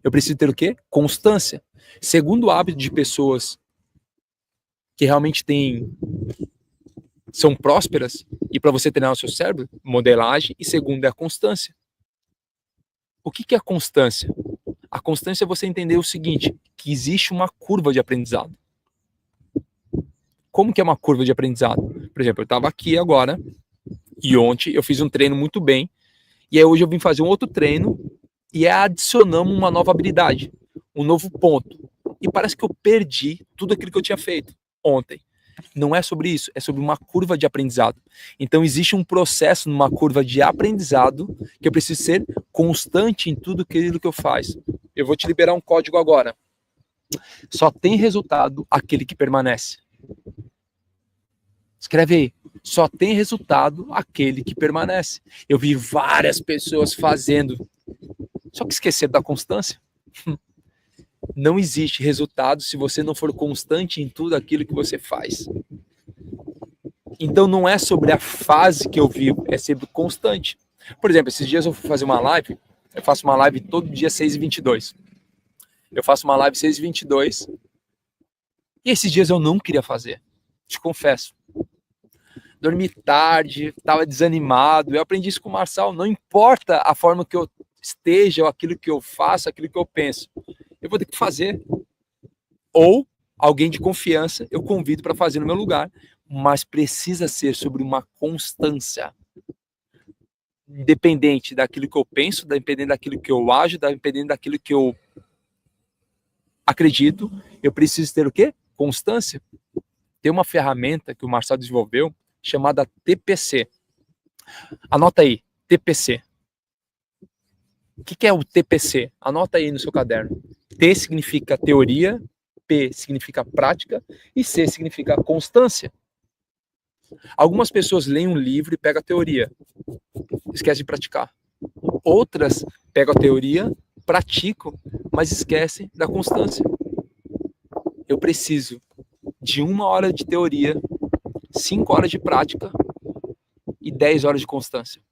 Eu preciso ter o quê? Constância. Segundo hábito de pessoas que realmente são prósperas, e para você treinar o seu cérebro, modelagem, e segundo é a constância. O que é a constância? A constância é você entender o seguinte, que existe uma curva de aprendizado. Como que é uma curva de aprendizado? Por exemplo, eu estava aqui agora, e ontem eu fiz um treino muito bem, e aí hoje eu vim fazer um outro treino, e adicionamos uma nova habilidade, um novo ponto. E parece que eu perdi tudo aquilo que eu tinha feito ontem. Não é sobre isso, é sobre uma curva de aprendizado. Então existe um processo numa curva de aprendizado que eu preciso ser constante em tudo aquilo que eu faço. Eu vou te liberar um código agora. Só tem resultado aquele que permanece. Escreve aí. Só tem resultado aquele que permanece. Eu vi várias pessoas fazendo, só que esqueceram da constância. Não existe resultado se você não for constante em tudo aquilo que você faz. Então não é sobre a fase que eu vivo, é sempre constante. Por exemplo, esses dias eu fui fazer uma live, eu faço uma live todo dia 6h22. Eu faço uma live 6h22 e esses dias eu não queria fazer, te confesso. Dormi tarde, estava desanimado, eu aprendi isso com o Marçal, não importa a forma que eu esteja, ou aquilo que eu faço, aquilo que eu penso, eu vou ter que fazer. Ou alguém de confiança eu convido para fazer no meu lugar, mas precisa ser sobre uma constância. Independente daquilo que eu penso, independente daquilo que eu ajo, independente daquilo que eu acredito, eu preciso ter o quê? Constância. Tem uma ferramenta que o Marçal desenvolveu chamada TPC. Anota aí, TPC. O que é o TPC? Anota aí no seu caderno. T significa teoria, P significa prática e C significa constância. Algumas pessoas leem um livro e pegam a teoria, esquece de praticar. Outras pegam a teoria, praticam, mas esquecem da constância. Eu preciso de 1 hora de teoria, 5 horas de prática e 10 horas de constância.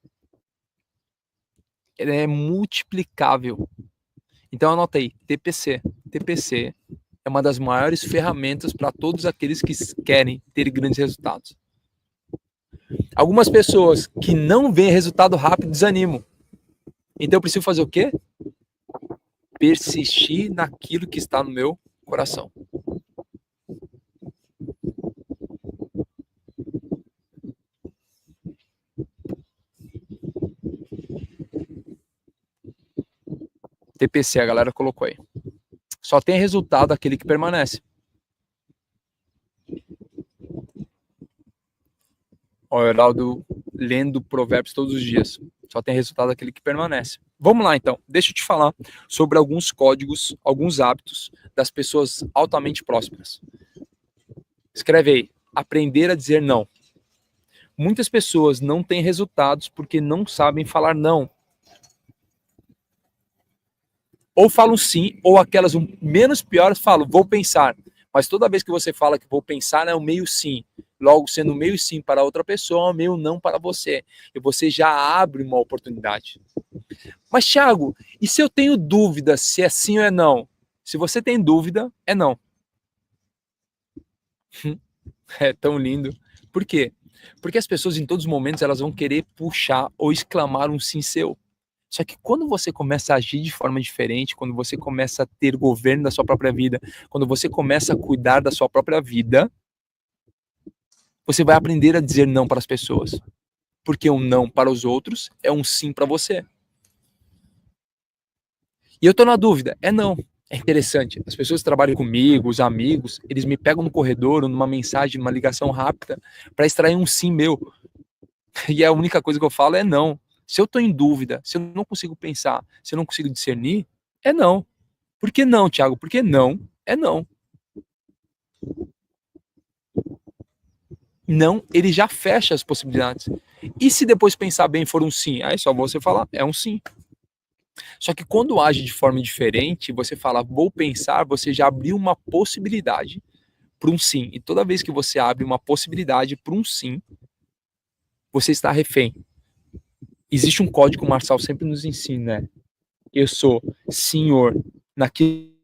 Ele é multiplicável. Então anota aí, TPC. TPC é uma das maiores ferramentas para todos aqueles que querem ter grandes resultados. Algumas pessoas que não veem resultado rápido desanimam. Então eu preciso fazer o quê? Persistir naquilo que está no meu coração. TPC, a galera colocou aí. Só tem resultado aquele que permanece. O Heraldo lendo provérbios todos os dias. Só tem resultado aquele que permanece. Vamos lá, então. Deixa eu te falar sobre alguns códigos, alguns hábitos das pessoas altamente prósperas. Escreve aí. Aprender a dizer não. Muitas pessoas não têm resultados porque não sabem falar não. Ou falam sim, ou aquelas menos piores falam, vou pensar. Mas toda vez que você fala que vou pensar, é um meio sim. Logo, sendo um meio sim para outra pessoa, é um meio não para você. E você já abre uma oportunidade. Mas, Thiago, e se eu tenho dúvida se é sim ou é não? Se você tem dúvida, é não. É tão lindo. Por quê? Porque as pessoas, em todos os momentos, elas vão querer puxar ou exclamar um sim seu. Só que quando você começa a agir de forma diferente, quando você começa a ter governo da sua própria vida, quando você começa a cuidar da sua própria vida, você vai aprender a dizer não para as pessoas. Porque um não para os outros é um sim para você. E eu tô na dúvida, é não. É interessante, as pessoas que trabalham comigo, os amigos, eles me pegam no corredor ou numa mensagem, numa ligação rápida, para extrair um sim meu. E a única coisa que eu falo é não. Se eu tô em dúvida, se eu não consigo pensar, se eu não consigo discernir, é não. Por que não, Thiago? Porque não é não. Não, ele já fecha as possibilidades. E se depois pensar bem for um sim? Aí só você falar, é um sim. Só que quando age de forma diferente, você fala, vou pensar, você já abriu uma possibilidade para um sim. E toda vez que você abre uma possibilidade para um sim, você está refém. Existe um código que o Marçal sempre nos ensina, né? Eu sou senhor naquilo.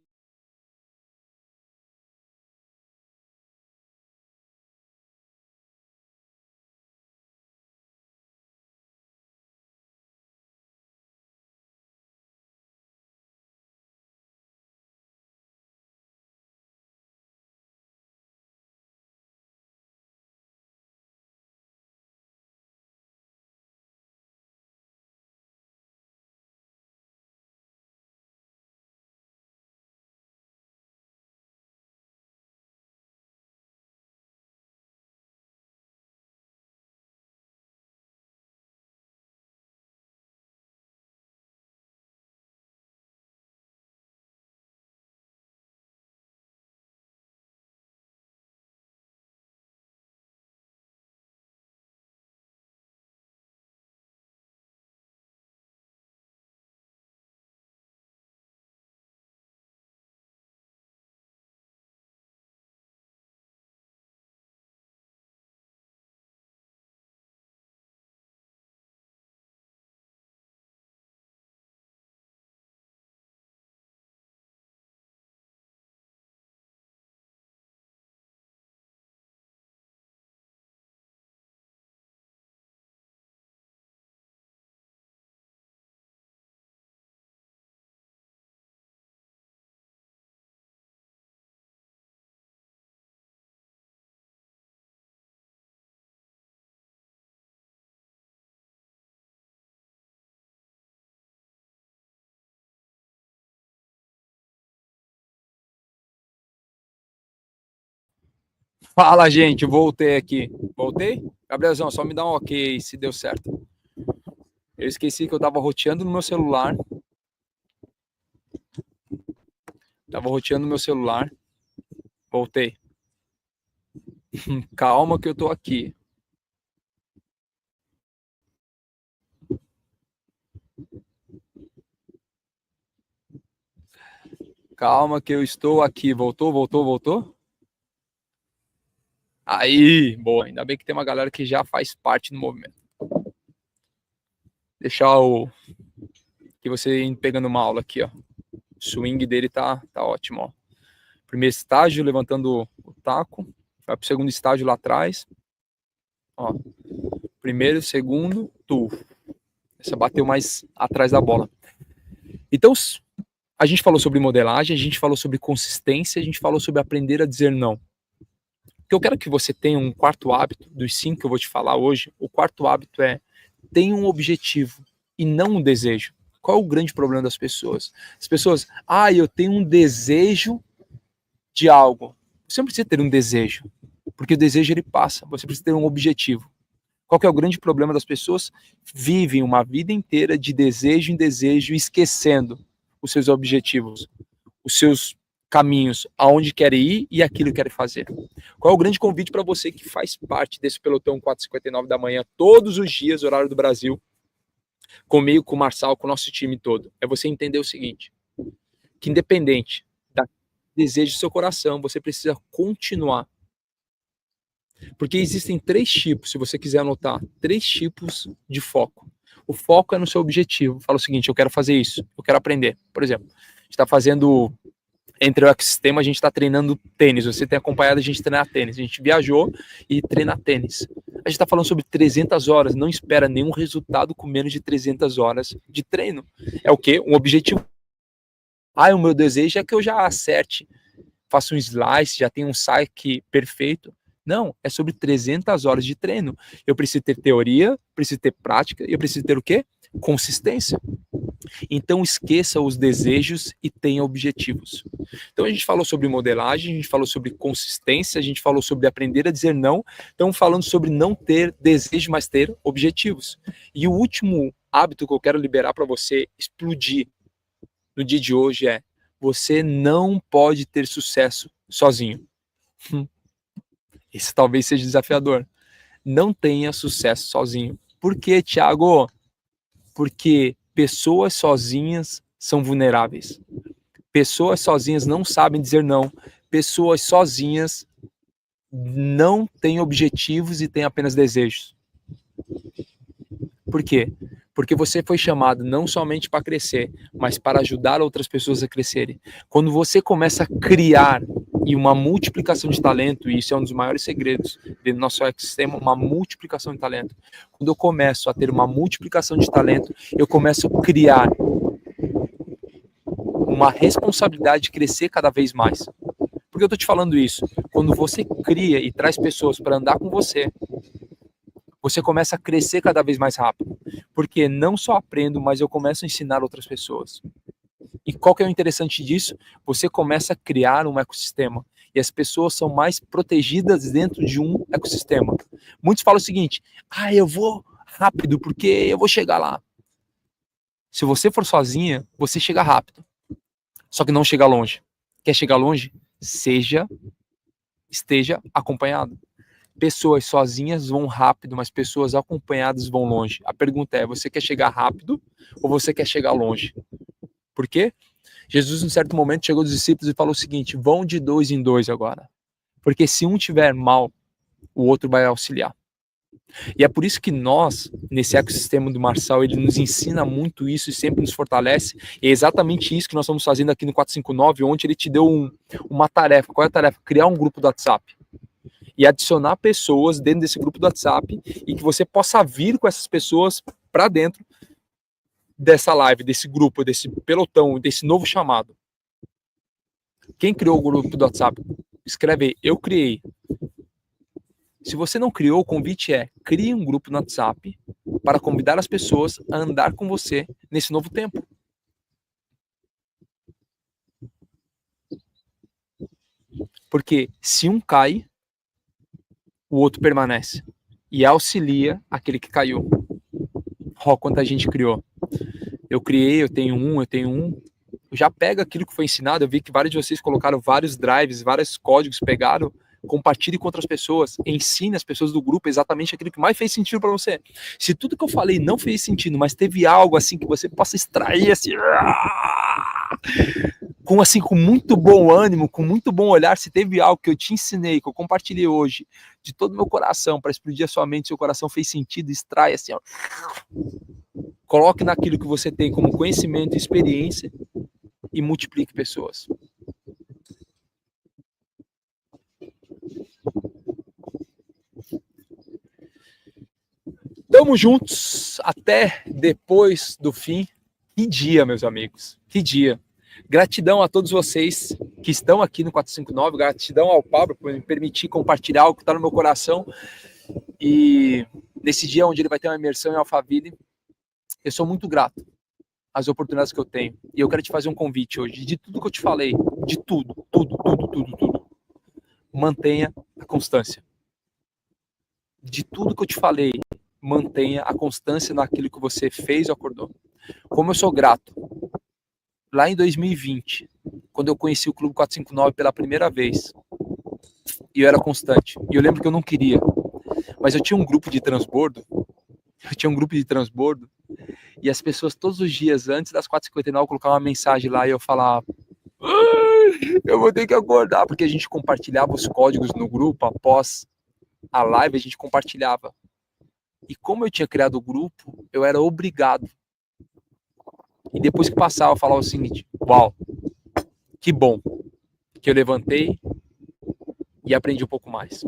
Fala, gente, voltei aqui. Voltei? Gabrielzão, só me dá um ok se deu certo. Eu esqueci que eu tava roteando no meu celular. Tava roteando no meu celular. Voltei. Calma que eu tô aqui. Calma que eu estou aqui. Voltou? Aí, boa. Ainda bem que tem uma galera que já faz parte do movimento. Deixar o... que você indo pegando uma aula aqui, ó. O swing dele tá ótimo, ó. Primeiro estágio, levantando o taco. Vai pro segundo estágio lá atrás. Ó. Primeiro, segundo, tu. Essa bateu mais atrás da bola. Então, a gente falou sobre modelagem, a gente falou sobre consistência, a gente falou sobre aprender a dizer não. Eu quero que você tenha um quarto hábito, dos 5 que eu vou te falar hoje. O quarto hábito é: tenha um objetivo e não um desejo. Qual é o grande problema das pessoas? As pessoas, eu tenho um desejo de algo. Você não precisa ter um desejo, porque o desejo ele passa. Você precisa ter um objetivo. Qual que é o grande problema das pessoas? Vivem uma vida inteira de desejo em desejo, esquecendo os seus objetivos, os seus caminhos, aonde querem ir e aquilo que querem fazer. Qual é o grande convite para você que faz parte desse pelotão 4h59 da manhã, todos os dias, horário do Brasil, comigo, com o Marçal, com o nosso time todo? É você entender o seguinte, que independente do desejo do seu coração, você precisa continuar. Porque existem 3 tipos, se você quiser anotar, 3 tipos de foco. O foco é no seu objetivo. Fala o seguinte, eu quero fazer isso, eu quero aprender. Por exemplo, a gente está fazendo, entre o ecossistema, a gente está treinando tênis. Você tem acompanhado a gente treinar tênis. A gente viajou e treina tênis. A gente está falando sobre 300 horas. Não espera nenhum resultado com menos de 300 horas de treino. É o quê? Um objetivo. O meu desejo é que eu já acerte, faça um slice, já tenha um saque perfeito. Não, é sobre 300 horas de treino. Eu preciso ter teoria, preciso ter prática, e eu preciso ter o quê? Consistência. Então esqueça os desejos e tenha objetivos. Então a gente falou sobre modelagem, a gente falou sobre consistência, a gente falou sobre aprender a dizer não. Estamos falando sobre não ter desejo, mas ter objetivos. E o último hábito que eu quero liberar para você explodir no dia de hoje é: você não pode ter sucesso sozinho. Esse talvez seja desafiador. Não tenha sucesso sozinho. Por quê, Thiago? Porque pessoas sozinhas são vulneráveis. Pessoas sozinhas não sabem dizer não. Pessoas sozinhas não têm objetivos e têm apenas desejos. Por quê? Porque você foi chamado não somente para crescer, mas para ajudar outras pessoas a crescerem. Quando você começa a criar e uma multiplicação de talento, e isso é um dos maiores segredos do nosso ecossistema, uma multiplicação de talento. Quando eu começo a ter uma multiplicação de talento, eu começo a criar uma responsabilidade de crescer cada vez mais. Por que eu estou te falando isso? Quando você cria e traz pessoas para andar com você, você começa a crescer cada vez mais rápido. Porque não só aprendo, mas eu começo a ensinar outras pessoas. E qual que é o interessante disso? Você começa a criar um ecossistema. E as pessoas são mais protegidas dentro de um ecossistema. Muitos falam o seguinte: eu vou rápido porque eu vou chegar lá. Se você for sozinha, você chega rápido. Só que não chega longe. Quer chegar longe? Esteja acompanhado. Pessoas sozinhas vão rápido, mas pessoas acompanhadas vão longe. A pergunta é: você quer chegar rápido ou você quer chegar longe? Por quê? Jesus, em certo momento, chegou dos discípulos e falou o seguinte: vão de 2 em 2 agora. Porque se um tiver mal, o outro vai auxiliar. E é por isso que nós, nesse ecossistema do Marçal, ele nos ensina muito isso e sempre nos fortalece. E é exatamente isso que nós estamos fazendo aqui no 459, onde ele te deu uma tarefa. Qual é a tarefa? Criar um grupo do WhatsApp. E adicionar pessoas dentro desse grupo do WhatsApp e que você possa vir com essas pessoas para dentro dessa live, desse grupo, desse pelotão, desse novo chamado. Quem criou o grupo do WhatsApp? Escreve aí: eu criei. Se você não criou, o convite é: crie um grupo no WhatsApp para convidar as pessoas a andar com você nesse novo tempo. Porque se um cai, o outro permanece e auxilia aquele que caiu. Ó, quanta gente criou. Eu criei, eu tenho um. Já pega aquilo que foi ensinado. Eu vi que vários de vocês colocaram vários drives, vários códigos, pegaram. Compartilhe com outras pessoas, ensine as pessoas do grupo exatamente aquilo que mais fez sentido para você. Se tudo que eu falei não fez sentido, mas teve algo assim que você possa extrair assim, com muito bom ânimo, com muito bom olhar. Se teve algo que eu te ensinei, que eu compartilhei hoje, de todo o meu coração, para explodir a sua mente, seu coração fez sentido, extrai assim, ó. Coloque naquilo que você tem como conhecimento e experiência e multiplique pessoas. Tamo juntos até depois do fim. Que dia, meus amigos, que dia. Gratidão a todos vocês que estão aqui no 459, gratidão ao Pablo por me permitir compartilhar algo que está no meu coração. E nesse dia onde ele vai ter uma imersão em Alphaville, eu sou muito grato às oportunidades que eu tenho. E eu quero te fazer um convite hoje, de tudo que eu te falei, de tudo. Mantenha a constância. De tudo que eu te falei, mantenha a constância naquilo que você fez ou acordou. Como eu sou grato. Lá em 2020, quando eu conheci o Clube 459 pela primeira vez, e eu era constante. E eu lembro que eu não queria, mas eu tinha um grupo de transbordo, e as pessoas todos os dias, antes das 4h59, colocavam uma mensagem lá e eu falava, eu vou ter que acordar, porque a gente compartilhava os códigos no grupo, após a live a gente compartilhava. E como eu tinha criado o grupo, eu era obrigado. E depois que passava, eu falava o seguinte, uau, que bom que eu levantei e aprendi um pouco mais.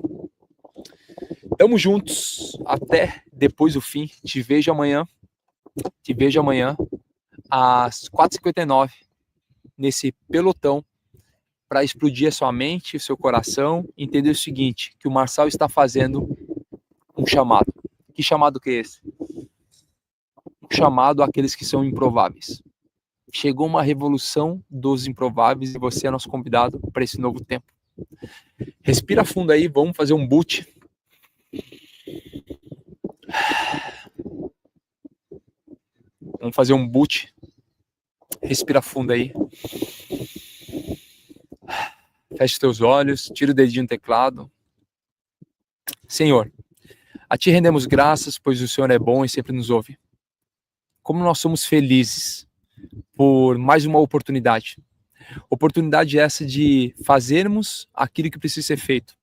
Tamo juntos até depois do fim. Te vejo amanhã às 4h59 nesse pelotão para explodir a sua mente, o seu coração, entender o seguinte, que o Marçal está fazendo um chamado. Que chamado que é esse? Um chamado àqueles que são improváveis. Chegou uma revolução dos improváveis e você é nosso convidado para esse novo tempo. Respira fundo aí, vamos fazer um boot. Vamos fazer um boot. Respira fundo aí. Feche teus olhos, tira o dedinho do teclado. Senhor, a Ti rendemos graças, pois o Senhor é bom e sempre nos ouve. Como nós somos felizes por mais uma oportunidade. Oportunidade essa de fazermos aquilo que precisa ser feito.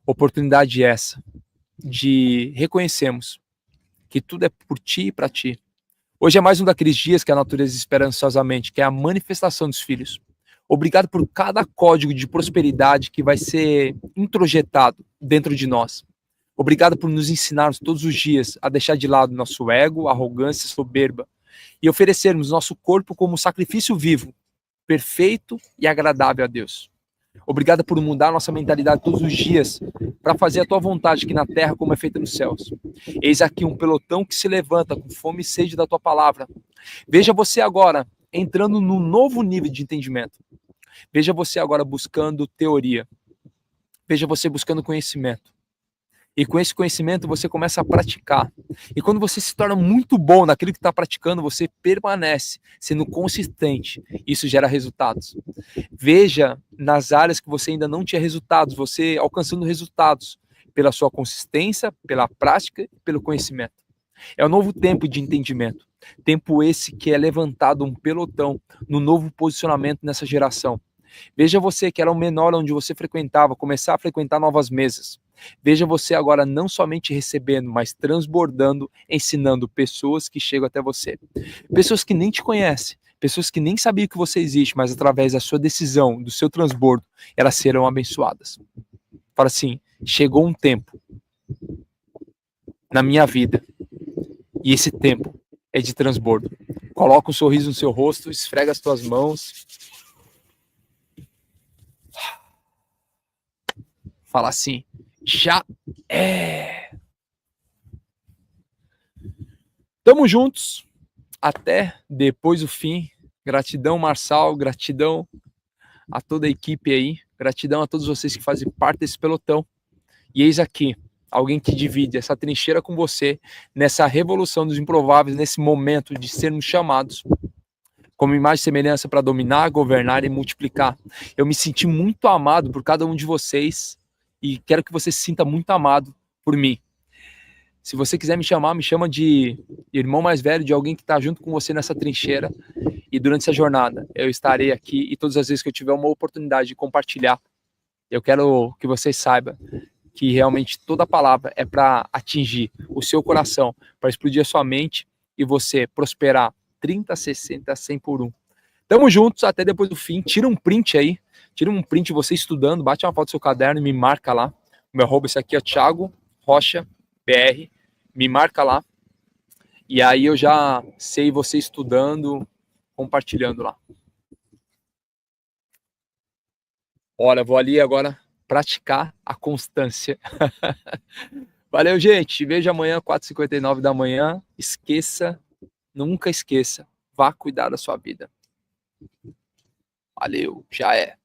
Oportunidade essa de reconhecermos que tudo é por Ti e para Ti. Hoje é mais um daqueles dias que a natureza espera ansiosamente, que é a manifestação dos filhos. Obrigado por cada código de prosperidade que vai ser introjetado dentro de nós. Obrigado por nos ensinarmos todos os dias a deixar de lado nosso ego, arrogância, soberba e oferecermos nosso corpo como sacrifício vivo, perfeito e agradável a Deus. Obrigado por mudar nossa mentalidade todos os dias para fazer a Tua vontade aqui na terra como é feita nos céus. Eis aqui um pelotão que se levanta com fome e sede da Tua palavra. Veja você agora entrando num novo nível de entendimento. Veja você agora buscando teoria. Veja você buscando conhecimento. E com esse conhecimento você começa a praticar. E quando você se torna muito bom naquilo que está praticando, você permanece sendo consistente. Isso gera resultados. Veja nas áreas que você ainda não tinha resultados, você alcançando resultados pela sua consistência, pela prática e pelo conhecimento. É um novo tempo de entendimento. Tempo esse que é levantado um pelotão no novo posicionamento nessa geração. Veja você que era o menor onde você frequentava, começar a frequentar novas mesas. Veja você agora não somente recebendo, mas transbordando, ensinando pessoas que chegam até você. Pessoas que nem te conhecem, pessoas que nem sabiam que você existe, mas através da sua decisão, do seu transbordo, elas serão abençoadas. Fala assim, chegou um tempo na minha vida e esse tempo é de transbordo. Coloca um sorriso no seu rosto, esfrega as tuas mãos. Fala assim, já é. Tamo juntos até depois do fim. Gratidão, Marçal, gratidão a toda a equipe aí, gratidão a todos vocês que fazem parte desse pelotão. E eis aqui, alguém que divide essa trincheira com você, nessa revolução dos improváveis, nesse momento de sermos chamados como imagem e semelhança para dominar, governar e multiplicar. Eu me senti muito amado por cada um de vocês e quero que você se sinta muito amado por mim. Se você quiser me chama de irmão mais velho, de alguém que está junto com você nessa trincheira. E durante essa jornada, eu estarei aqui e todas as vezes que eu tiver uma oportunidade de compartilhar, eu quero que vocês saibam que realmente toda palavra é para atingir o seu coração, para explodir a sua mente e você prosperar 30, 60, 100 por um. Tamo juntos até depois do fim. Tira um print aí. Tira um print de você estudando. Bate uma foto do seu caderno e me marca lá. O meu arroba, esse aqui é Thiago Rocha BR. Me marca lá. E aí eu já sei você estudando, compartilhando lá. Olha, vou ali agora praticar a constância. Valeu, gente. Te vejo amanhã, 4h59 da manhã. Esqueça, nunca esqueça. Vá cuidar da sua vida. Valeu, já é.